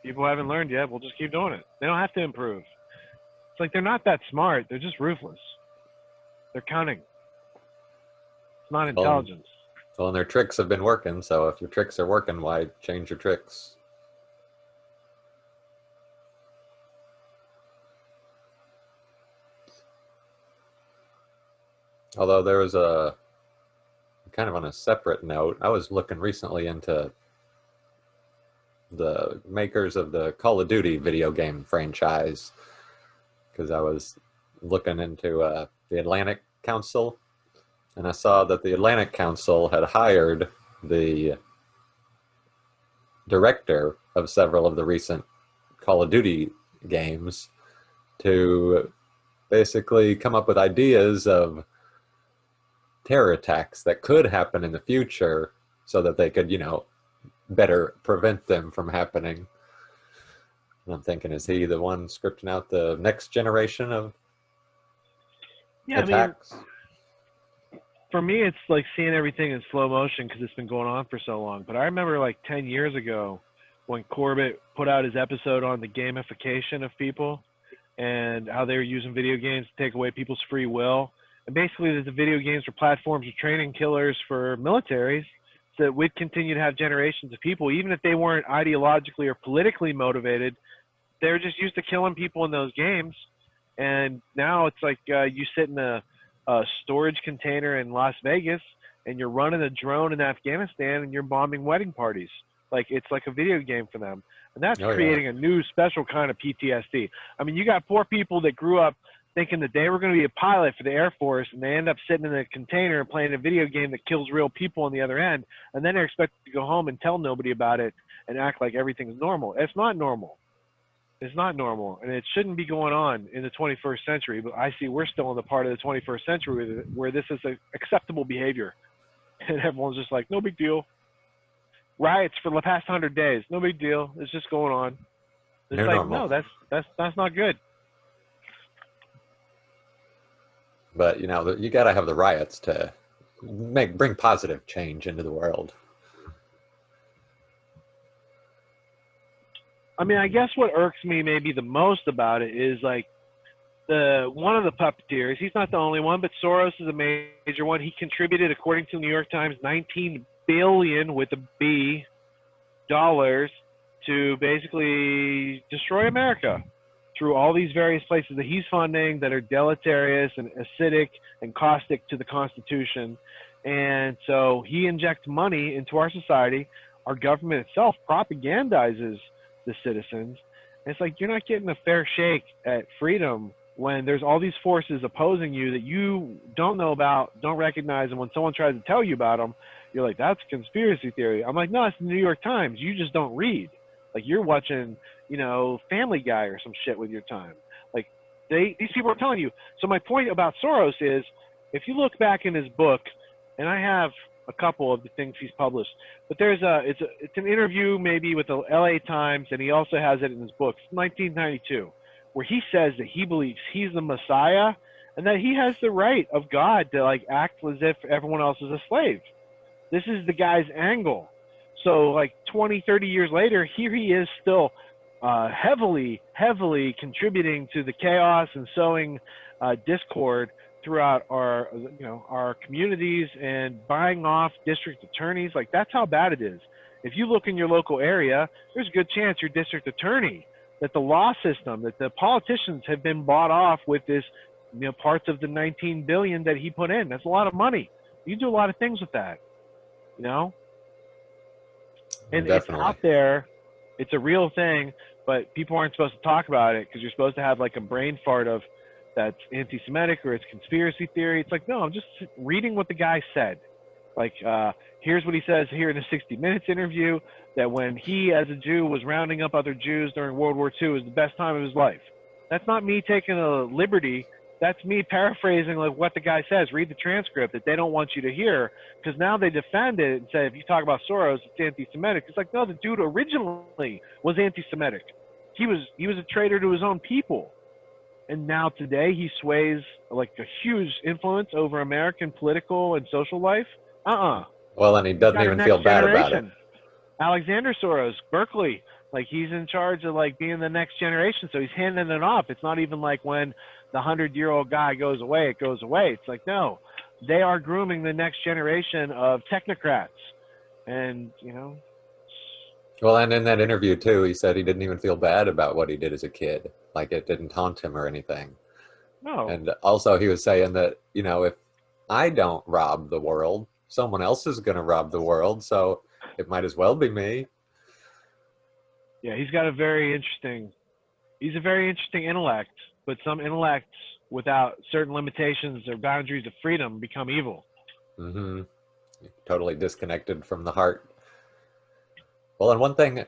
[SPEAKER 3] People haven't learned yet. We'll just keep doing it. They don't have to improve. It's like they're not that smart. They're just ruthless. They're cunning. It's not intelligence.
[SPEAKER 1] Well, and their tricks have been working. So if your tricks are working, why change your tricks? Although there was a kind of on a separate note, I was looking recently into the makers of the Call of Duty video game franchise, because I was looking into the Atlantic Council, and I saw that the Atlantic Council had hired the director of several of the recent Call of Duty games to basically come up with ideas of terror attacks that could happen in the future so that they could, better prevent them from happening. And I'm thinking, is he the one scripting out the next generation of attacks?
[SPEAKER 3] For me, it's like seeing everything in slow motion because it's been going on for so long. But I remember like 10 years ago when Corbett put out his episode on the gamification of people and how they were using video games to take away people's free will. And basically, that the video games were platforms of training killers for militaries, so that we'd continue to have generations of people, even if they weren't ideologically or politically motivated. They were just used to killing people in those games. And now it's like you sit in a storage container in Las Vegas and you're running a drone in Afghanistan and you're bombing wedding parties. Like, it's like a video game for them. And that's creating a new special kind of PTSD. I mean, you got poor people that grew up thinking that they were going to be a pilot for the Air Force, and they end up sitting in a container playing a video game that kills real people on the other end, and then they're expected to go home and tell nobody about it and act like everything's normal. It's not normal. It's not normal, and it shouldn't be going on in the 21st century, but I see we're still in the part of the 21st century where this is acceptable behavior, and everyone's just like, no big deal. riots for the past 100 days. No big deal. It's just going on. It's
[SPEAKER 1] New
[SPEAKER 3] like,
[SPEAKER 1] normal.
[SPEAKER 3] no, that's not good.
[SPEAKER 1] But, you know, you got to have the riots to bring positive change into the world.
[SPEAKER 3] I mean, I guess what irks me maybe the most about it is like one of the puppeteers. He's not the only one, but Soros is a major one. He contributed, according to the New York Times, $19 billion with a B dollars to basically destroy America through all these various places that he's funding that are deleterious and acidic and caustic to the Constitution. And so he injects money into our society. Our government itself propagandizes the citizens. And it's like, you're not getting a fair shake at freedom when there's all these forces opposing you that you don't know about, don't recognize, and when someone tries to tell you about them, you're like, that's a conspiracy theory. I'm like, no, it's the New York Times. You just don't read. Like, you're watching, you know, Family Guy or some shit with your time. Like, these people are telling you. So my point about Soros is, if you look back in his book, and I have a couple of the things he's published, but it's an interview maybe with the LA Times, and he also has it in his book, 1992, where he says that he believes he's the Messiah and that he has the right of God to like act as if everyone else is a slave. This is the guy's angle. So like 20, 30 years later, here he is still heavily contributing to the chaos and sowing discord throughout our communities and buying off district attorneys. Like, that's how bad it is. If you look in your local area, there's a good chance your district attorney, that the law system, that the politicians have been bought off with this, you know, parts of the 19 billion that he put in. That's a lot of money. You can do a lot of things with that, you know? And
[SPEAKER 1] Definitely.
[SPEAKER 3] It's out there. It's a real thing, but people aren't supposed to talk about it because you're supposed to have like a brain fart of that's anti-Semitic or it's conspiracy theory. It's like, no, I'm just reading what the guy said. Like, here's what he says here in a 60 Minutes interview, that when he, as a Jew, was rounding up other Jews during World War II, was the best time of his life. That's not me taking a liberty. That's me paraphrasing like what the guy says. Read the transcript that they don't want you to hear, because now they defend it and say, if you talk about Soros, it's anti-Semitic. It's like, no, the dude originally was anti-Semitic. He was a traitor to his own people. And now today he sways like a huge influence over American political and social life.
[SPEAKER 1] Well, and he doesn't even feel bad about it.
[SPEAKER 3] Alexander Soros, Berkeley, like he's in charge of like being the next generation. So he's handing it off. It's not even like when the 100-year-old guy goes away, it goes away. It's like, no, they are grooming the next generation of technocrats. And, you know.
[SPEAKER 1] Well, and in that interview too, he said he didn't even feel bad about what he did as a kid. Like, it didn't haunt him or anything.
[SPEAKER 3] No.
[SPEAKER 1] And also he was saying that, you know, if I don't rob the world, someone else is going to rob the world. So it might as well be me.
[SPEAKER 3] Yeah, he's a very interesting intellect, but some intellects without certain limitations or boundaries of freedom become evil.
[SPEAKER 1] Mm-hmm. Totally disconnected from the heart. Well, and one thing,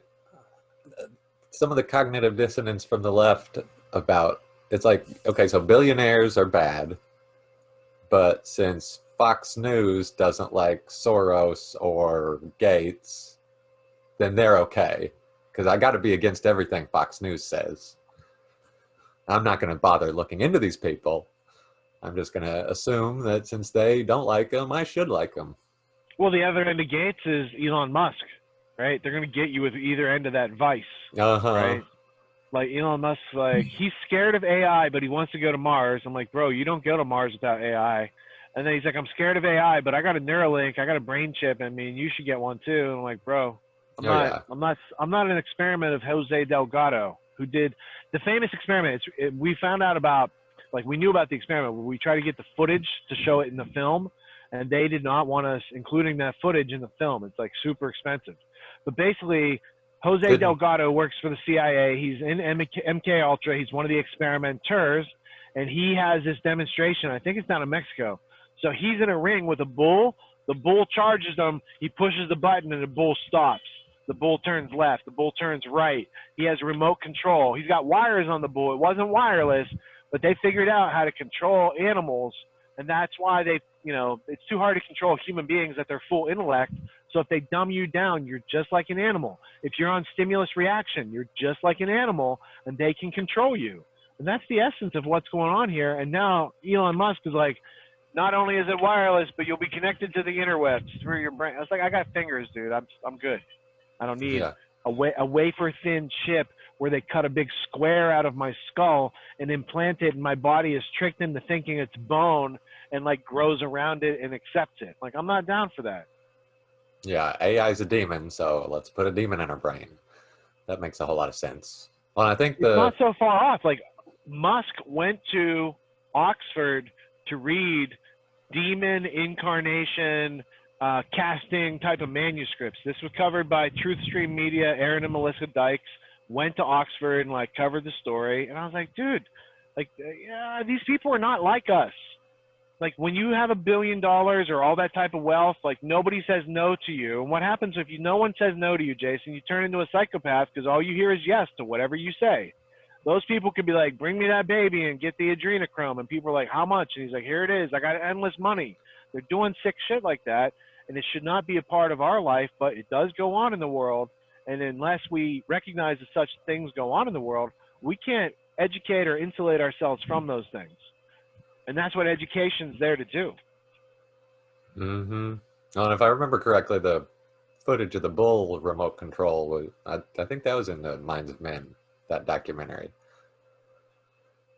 [SPEAKER 1] some of the cognitive dissonance from the left about, it's like, okay, so billionaires are bad, but since Fox News doesn't like Soros or Gates, then they're okay. Because I got to be against everything Fox News says. I'm not going to bother looking into these people. I'm just going to assume that since they don't like them, I should like them.
[SPEAKER 3] Well, the other end of Gates is Elon Musk, right? They're going to get you with either end of that vice, right? Like Elon Musk, like he's scared of AI, but he wants to go to Mars. I'm like, bro, you don't go to Mars without AI. And then he's like, I'm scared of AI, but I got a Neuralink, I got a brain chip. I mean, you should get one too. And I'm like, bro, I'm not an experiment of Jose Delgado, who did the famous experiment. We found out about, like, we knew about the experiment where we tried to get the footage to show it in the film, and they did not want us including that footage in the film. It's like super expensive. But basically, Jose Delgado works for the CIA. He's in MK Ultra. He's one of the experimenters, and he has this demonstration. I think it's down in Mexico. So he's in a ring with a bull. The bull charges him. He pushes the button, and the bull stops. The bull turns left. The bull turns right. He has remote control. He's got wires on the bull. It wasn't wireless, but they figured out how to control animals, and that's why they, you know, it's too hard to control human beings at their full intellect. So if they dumb you down, you're just like an animal. If you're on stimulus reaction, you're just like an animal, and they can control you. And that's the essence of what's going on here. And now Elon Musk is like, not only is it wireless, but you'll be connected to the interwebs through your brain. I was like, I got fingers, dude. I'm good. I don't need a wafer thin chip where they cut a big square out of my skull and implant it, and my body is tricked into thinking it's bone and like grows around it and accepts it. Like, I'm not down for that.
[SPEAKER 1] Yeah, AI is a demon, so let's put a demon in our brain. That makes a whole lot of sense. Well, I think
[SPEAKER 3] it's not so far off. Like, Musk went to Oxford to read demon incarnation casting type of manuscripts. This was covered by TruthStream Media. Aaron and Melissa Dykes went to Oxford and like covered the story. And I was like, dude, like, yeah, these people are not like us. Like, when you have $1 billion or all that type of wealth, like, nobody says no to you. And what happens if no one says no to you, Jason? You turn into a psychopath because all you hear is yes to whatever you say. Those people could be like, bring me that baby and get the adrenochrome. And people are like, how much? And he's like, here it is. I got endless money. They're doing sick shit like that. And it should not be a part of our life, but it does go on in the world. And unless we recognize that such things go on in the world, we can't educate or insulate ourselves from those things. And that's what education's there to do.
[SPEAKER 1] Mm-hmm. Oh, and if I remember correctly, the footage of the bull remote control was, I think that was in the Minds of Men, that documentary.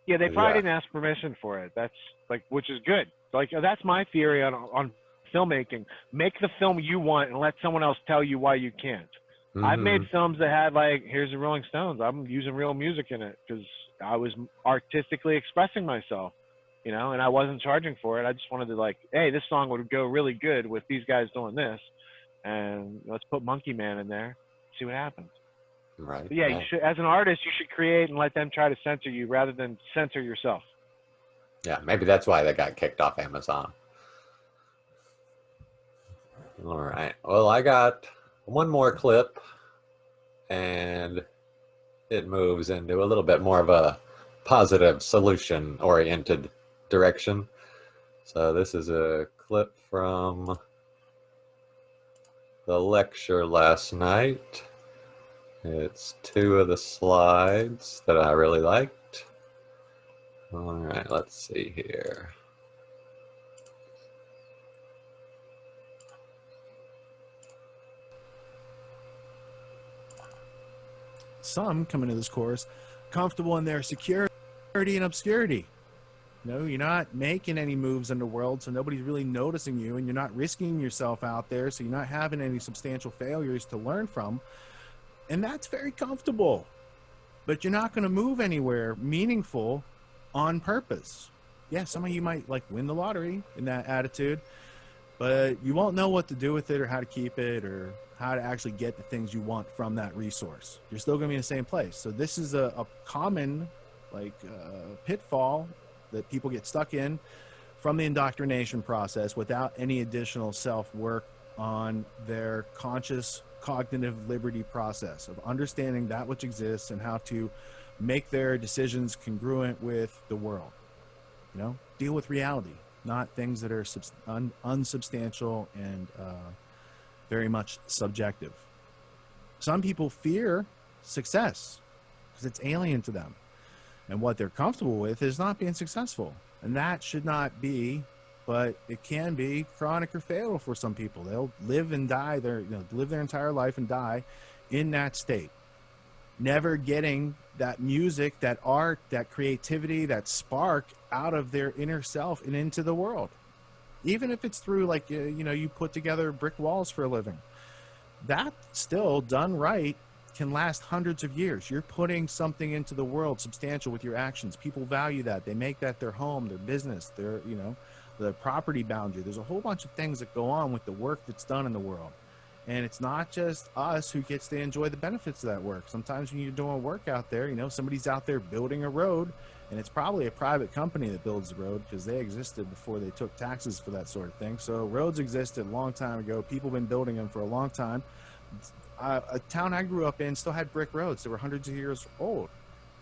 [SPEAKER 3] Yeah, they probably didn't ask permission for it. That's like, which is good. Like, that's my theory on filmmaking. Make the film you want and let someone else tell you why you can't. Mm-hmm. I've made films that had like, here's the Rolling Stones. I'm using real music in it because I was artistically expressing myself. You know, and I wasn't charging for it. I just wanted to like, hey, this song would go really good with these guys doing this, and let's put Monkey Man in there, see what happens.
[SPEAKER 1] Right.
[SPEAKER 3] But yeah, you should, as an artist, you should create and let them try to censor you rather than censor yourself.
[SPEAKER 1] Yeah, maybe that's why they got kicked off Amazon. All right. Well, I got one more clip, and it moves into a little bit more of a positive, solution-oriented direction. So this is a clip from the lecture last night. It's 2 of the slides that I really liked. All right, let's see here.
[SPEAKER 4] Some come into this course comfortable in their security and obscurity. You know, you're not making any moves in the world, so nobody's really noticing you, and you're not risking yourself out there, so you're not having any substantial failures to learn from. And that's very comfortable. But you're not going to move anywhere meaningful on purpose. Yeah, some of you might like win the lottery in that attitude, but you won't know what to do with it or how to keep it or how to actually get the things you want from that resource. You're still going to be in the same place. So this is a common pitfall that people get stuck in from the indoctrination process without any additional self-work on their conscious cognitive liberty process of understanding that which exists and how to make their decisions congruent with the world. You know, deal with reality, not things that are unsubstantial and very much subjective. Some people fear success because it's alien to them. And what they're comfortable with is not being successful. And that should not be, but it can be chronic or fatal for some people. They'll live and die, live their entire life and die in that state. Never getting that music, that art, that creativity, that spark out of their inner self and into the world. Even if it's through like, you put together brick walls for a living. That still done right can last hundreds of years. You're putting something into the world substantial with your actions. People value that. They make that their home, their business, their, the property boundary. There's a whole bunch of things that go on with the work that's done in the world. And it's not just us who gets to enjoy the benefits of that work. Sometimes when you're doing work out there, somebody's out there building a road, and it's probably a private company that builds the road because they existed before they took taxes for that sort of thing. So roads existed a long time ago. People have been building them for a long time. A town I grew up in still had brick roads that were hundreds of years old.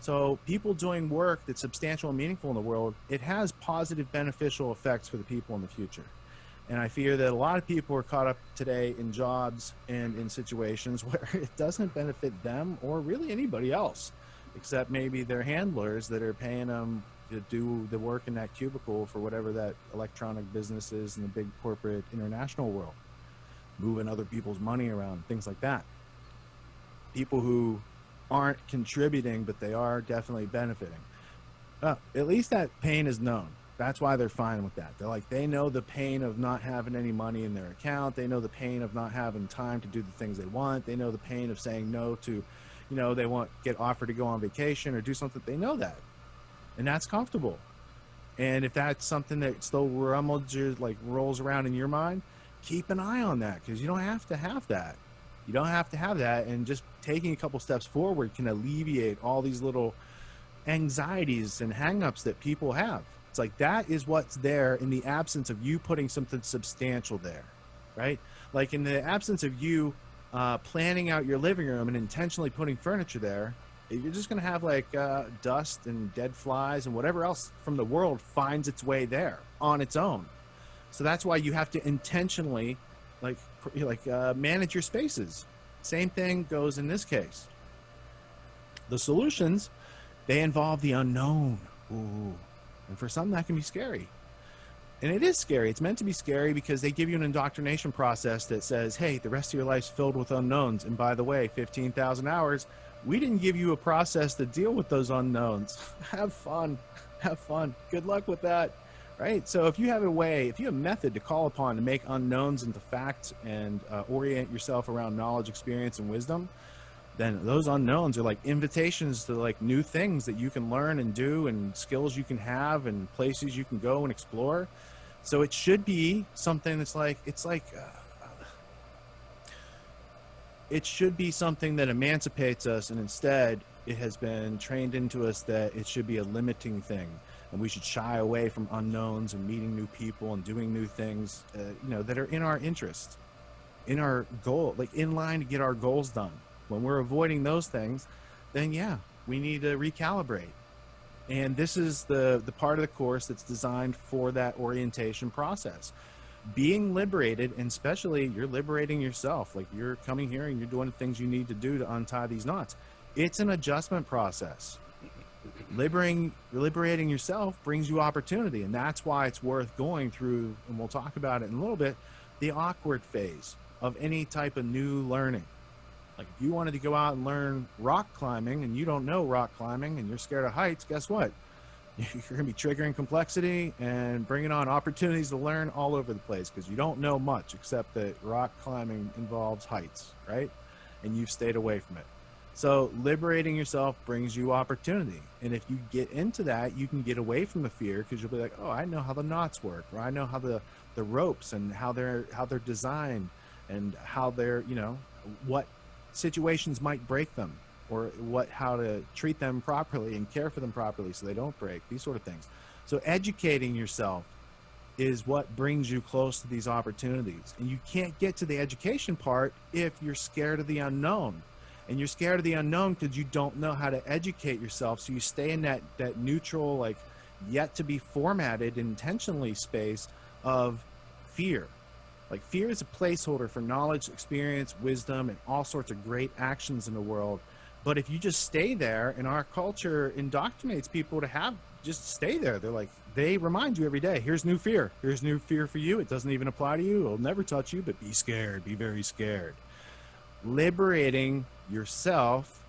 [SPEAKER 4] So people doing work that's substantial and meaningful in the world, it has positive beneficial effects for the people in the future. And I fear that a lot of people are caught up today in jobs and in situations where it doesn't benefit them or really anybody else, except maybe their handlers that are paying them to do the work in that cubicle for whatever that electronic business is in the big corporate international world, moving other people's money around, things like that. People who aren't contributing, but they are definitely benefiting. At least that pain is known. That's why they're fine with that. They're like, they know the pain of not having any money in their account. They know the pain of not having time to do the things they want. They know the pain of saying no to, you know, they get offered to go on vacation or do something. They know that. And that's comfortable. And if that's something that still rolls around in your mind, keep an eye on that, because you don't have to have that. You don't have to have that. And just taking a couple steps forward can alleviate all these little anxieties and hangups that people have. It's like, that is what's there in the absence of you putting something substantial there, right? Like in the absence of you planning out your living room and intentionally putting furniture there, you're just going to have like dust and dead flies and whatever else from the world finds its way there on its own. So that's why you have to intentionally manage your spaces. Same thing goes in this case. The solutions, they involve the unknown. Ooh. And for some, that can be scary. And it is scary. It's meant to be scary because they give you an indoctrination process that says, hey, the rest of your life's filled with unknowns. And by the way, 15,000 hours, we didn't give you a process to deal with those unknowns. Have fun. Have fun. Good luck with that. Right? So if you have a way, if you have a method to call upon to make unknowns into facts and orient yourself around knowledge, experience, and wisdom, then those unknowns are like invitations to like new things that you can learn and do, and skills you can have, and places you can go and explore. So it should be something that's like, it should be something that emancipates us, and instead it has been trained into us that it should be a limiting thing, and we should shy away from unknowns and meeting new people and doing new things, that are in our interest, in our goal, like in line to get our goals done. When we're avoiding those things, then yeah, we need to recalibrate. And this is the part of the course that's designed for that orientation process. Being liberated, and especially you're liberating yourself, like you're coming here and you're doing the things you need to do to untie these knots. It's an adjustment process. Liberating yourself brings you opportunity, and that's why it's worth going through, and we'll talk about it in a little bit, the awkward phase of any type of new learning. Like if you wanted to go out and learn rock climbing and you don't know rock climbing and you're scared of heights, guess what? You're going to be triggering complexity and bringing on opportunities to learn all over the place, because you don't know much except that rock climbing involves heights, right? And you've stayed away from it. So liberating yourself brings you opportunity. And if you get into that, you can get away from the fear, because you'll be like, oh, I know how the knots work, or I know how the ropes and how they're designed, and how they're, what situations might break them, or how to treat them properly and care for them properly so they don't break, these sort of things. So educating yourself is what brings you close to these opportunities. And you can't get to the education part if you're scared of the unknown. And you're scared of the unknown because you don't know how to educate yourself. So you stay in that neutral, like yet to be formatted intentionally space of fear. Like fear is a placeholder for knowledge, experience, wisdom, and all sorts of great actions in the world. But if you just stay there, and our culture indoctrinates people to just stay there. They're like, they remind you every day, here's new fear. Here's new fear for you. It doesn't even apply to you. It'll never touch you, but be scared. Be very scared. Liberating yourself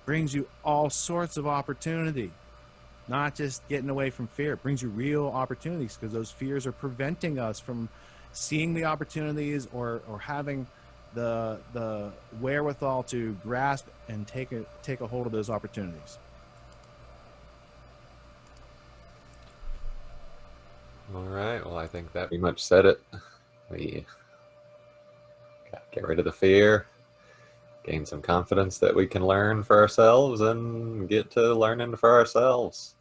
[SPEAKER 4] brings you all sorts of opportunity. Not just getting away from fear. It brings you real opportunities, because those fears are preventing us from seeing the opportunities or having the wherewithal to grasp and take a hold of those opportunities.
[SPEAKER 1] All right. Well, I think that pretty much said it. We got to get rid of the fear, gain some confidence that we can learn for ourselves, and get to learning for ourselves.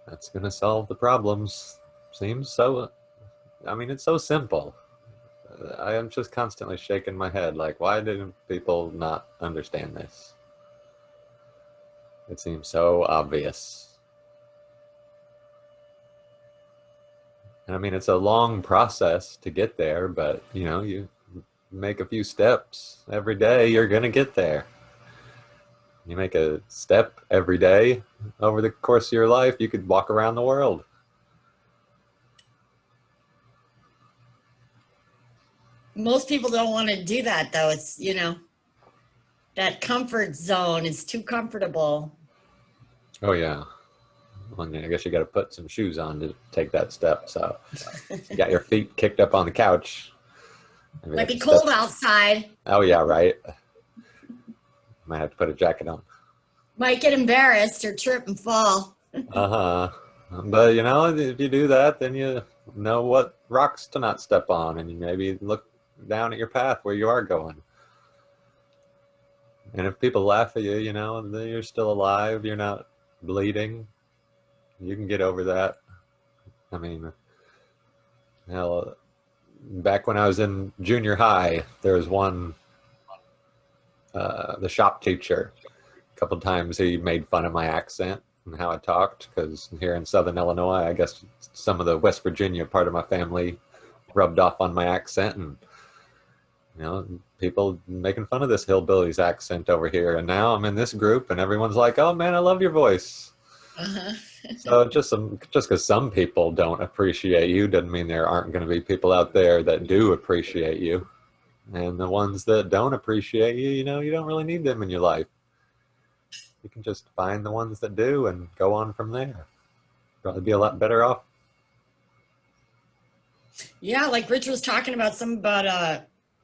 [SPEAKER 1] That's going to solve the problems. Seems so. I mean, it's so simple. I am just constantly shaking my head like, why didn't people not understand this? It seems so obvious. And I mean, it's a long process to get there, but you know, you make a few steps every day, you're going to get there. You make a step every day over the course of your life, you could walk around the world.
[SPEAKER 7] Most people don't want to do that, though. It's, you know, that comfort zone is too comfortable.
[SPEAKER 1] Oh, yeah. Well, I guess you got to put some shoes on to take that step. So you got your feet kicked up on the couch. Maybe
[SPEAKER 7] Might
[SPEAKER 1] have
[SPEAKER 7] be
[SPEAKER 1] to
[SPEAKER 7] cold
[SPEAKER 1] step-
[SPEAKER 7] outside.
[SPEAKER 1] Oh, yeah, right. Might have to put a jacket on.
[SPEAKER 7] Might get embarrassed or trip and fall.
[SPEAKER 1] Uh-huh. But, you know, if you do that, then you know what rocks to not step on, and you maybe look down at your path where you are going. And if people laugh at you, you know, then you're still alive, you're not bleeding. You can get over that. I mean, hell, back when I was in junior high, there was one, the shop teacher, a couple times he made fun of my accent and how I talked, because here in Southern Illinois, I guess some of the West Virginia part of my family rubbed off on my accent, and you know, people making fun of this hillbilly's accent over here. And now I'm in this group, and everyone's like, "Oh man, I love your voice."
[SPEAKER 7] Uh-huh.
[SPEAKER 1] So just because some people don't appreciate you doesn't mean there aren't going to be people out there that do appreciate you. And the ones that don't appreciate you, you know, you don't really need them in your life. You can just find the ones that do and go on from there. Probably be a lot better off.
[SPEAKER 7] Yeah, like Rich was talking about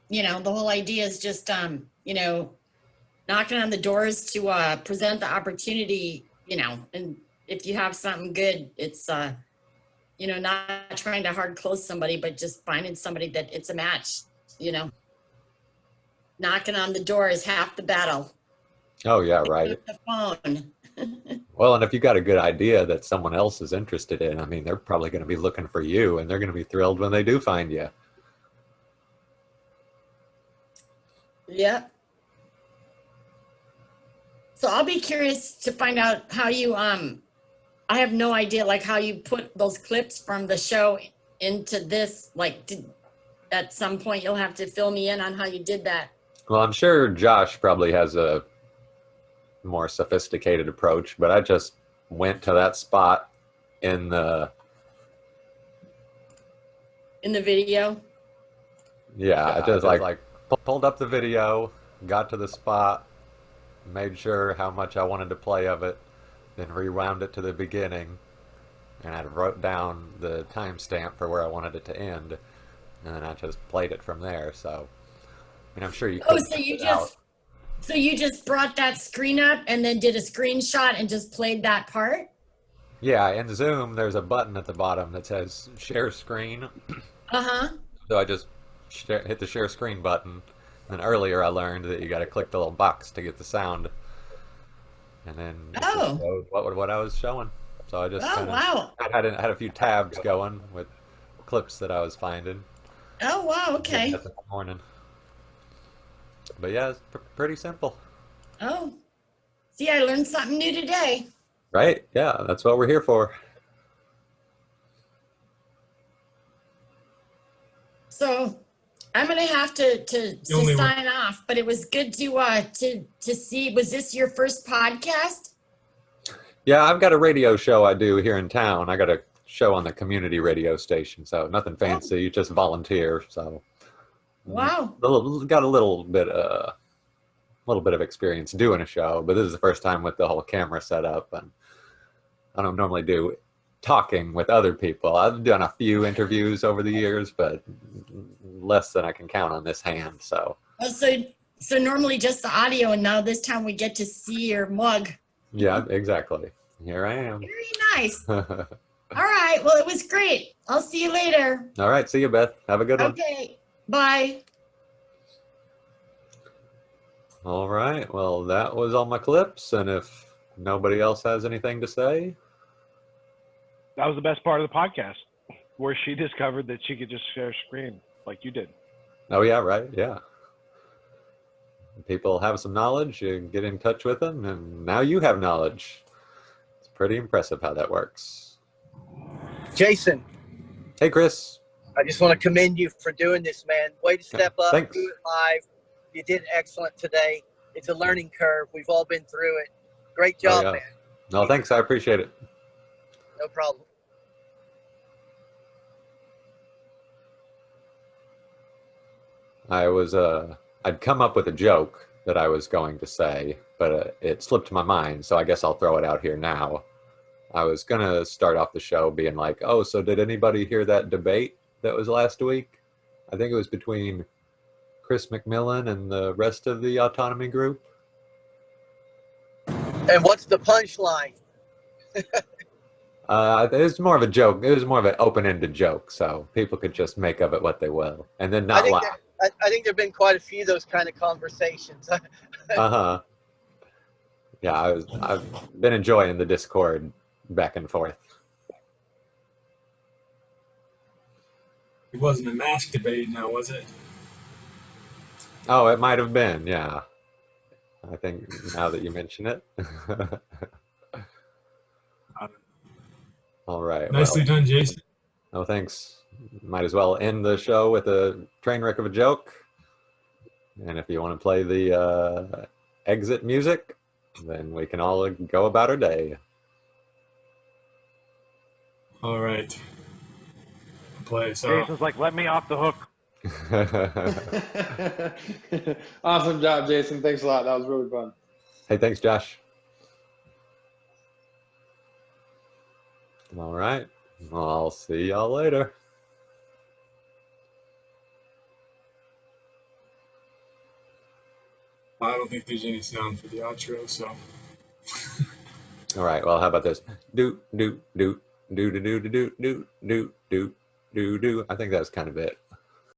[SPEAKER 7] you know, the whole idea is just, you know, knocking on the doors to present the opportunity, you know, and if you have something good, it's, you know, not trying to hard close somebody, but just finding somebody that it's a match, you know. Knocking on the door is half the battle.
[SPEAKER 1] Oh, yeah, right.
[SPEAKER 7] The phone.
[SPEAKER 1] Well, and if you got a good idea that someone else is interested in, I mean, they're probably going to be looking for you, and they're going to be thrilled when they do find you.
[SPEAKER 7] Yeah. So I'll be curious to find out how you, I have no idea, like how you put those clips from the show into this, like at some point you'll have to fill me in on how you did that.
[SPEAKER 1] Well, I'm sure Josh probably has a more sophisticated approach, but I just went to that spot in the
[SPEAKER 7] video.
[SPEAKER 1] Yeah, I just like pulled up the video, got to the spot, made sure how much I wanted to play of it, then rewound it to the beginning, and I wrote down the timestamp for where I wanted it to end, and then I just played it from there. So, I mean, I'm sure you could.
[SPEAKER 7] Oh, so you just brought that screen up and then did a screenshot and just played that part?
[SPEAKER 1] Yeah, in Zoom, there's a button at the bottom that says share screen.
[SPEAKER 7] Uh-huh.
[SPEAKER 1] So I just hit the share screen button. And earlier I learned that you got to click the little box to get the sound. And then it just showed what I was showing. So I just had a few tabs going with clips that I was finding.
[SPEAKER 7] Oh, wow, okay.
[SPEAKER 1] In the morning. But yeah, it's pretty simple.
[SPEAKER 7] Oh, see, I learned something new today.
[SPEAKER 1] Right? Yeah, that's what we're here for.
[SPEAKER 7] So I'm gonna have to sign off, but it was good to see. Was this your first podcast?
[SPEAKER 1] Yeah, I've got a radio show I do here in town. I got a show on the community radio station, so nothing fancy, just volunteer. So
[SPEAKER 7] wow,
[SPEAKER 1] got a little bit of experience doing a show, but this is the first time with the whole camera setup, and I don't normally do talking with other people. I've done a few interviews over the years, but less than I can count on this hand. So so normally just the audio, and now this time we get to see your mug. Yeah, exactly. Here I am.
[SPEAKER 7] Very nice. All right, well, it was great. I'll see you later.
[SPEAKER 1] All right, see you, Beth. Have a good one.
[SPEAKER 7] Okay, bye.
[SPEAKER 1] All right, well, that was all my clips, and if nobody else has anything to say.
[SPEAKER 3] That was the best part of the podcast, where she discovered that she could just share screen like you did.
[SPEAKER 1] Oh, yeah, right, yeah. People have some knowledge, you get in touch with them, and now you have knowledge. It's pretty impressive how that works.
[SPEAKER 6] Jason.
[SPEAKER 1] Hey, Chris.
[SPEAKER 8] I just want to commend you for doing this, man. Way to step up,
[SPEAKER 1] Thanks.
[SPEAKER 8] do it live. You did excellent today. It's a learning curve. We've all been through it. Great job,
[SPEAKER 1] yeah.
[SPEAKER 8] man.
[SPEAKER 1] No, thanks. I appreciate it.
[SPEAKER 8] No problem.
[SPEAKER 1] I'd come up with a joke that I was going to say, but it slipped my mind, so I guess I'll throw it out here now. I was going to start off the show being like, oh, so did anybody hear that debate that was last week? I think it was between Chris McMillan and the rest of the autonomy group.
[SPEAKER 8] And what's the punchline?
[SPEAKER 1] It was more of a joke. It was more of an open-ended joke, so people could just make of it what they will, and then not laugh.
[SPEAKER 8] I think there've been quite a few of those kind of conversations.
[SPEAKER 1] Uh-huh. Yeah, I've been enjoying the Discord back and forth.
[SPEAKER 2] It wasn't a mask debate now, was it?
[SPEAKER 1] Oh, it might have been, yeah. I think now that you mention it. All right.
[SPEAKER 2] Nicely done, Jason.
[SPEAKER 1] No, thanks. Might as well end the show with a train wreck of a joke. And if you want to play the exit music, then we can all go about our day.
[SPEAKER 2] All right. Play. So
[SPEAKER 3] Jason's like, let me off the hook.
[SPEAKER 9] Awesome job, Jason. Thanks a lot. That was really fun.
[SPEAKER 1] Hey, thanks, Josh. All right. I'll see y'all later.
[SPEAKER 2] I don't think there's any sound for the outro, so.
[SPEAKER 1] All right. Well, how about this? Do do do do do do do do do do do do do. I think that's kind of it.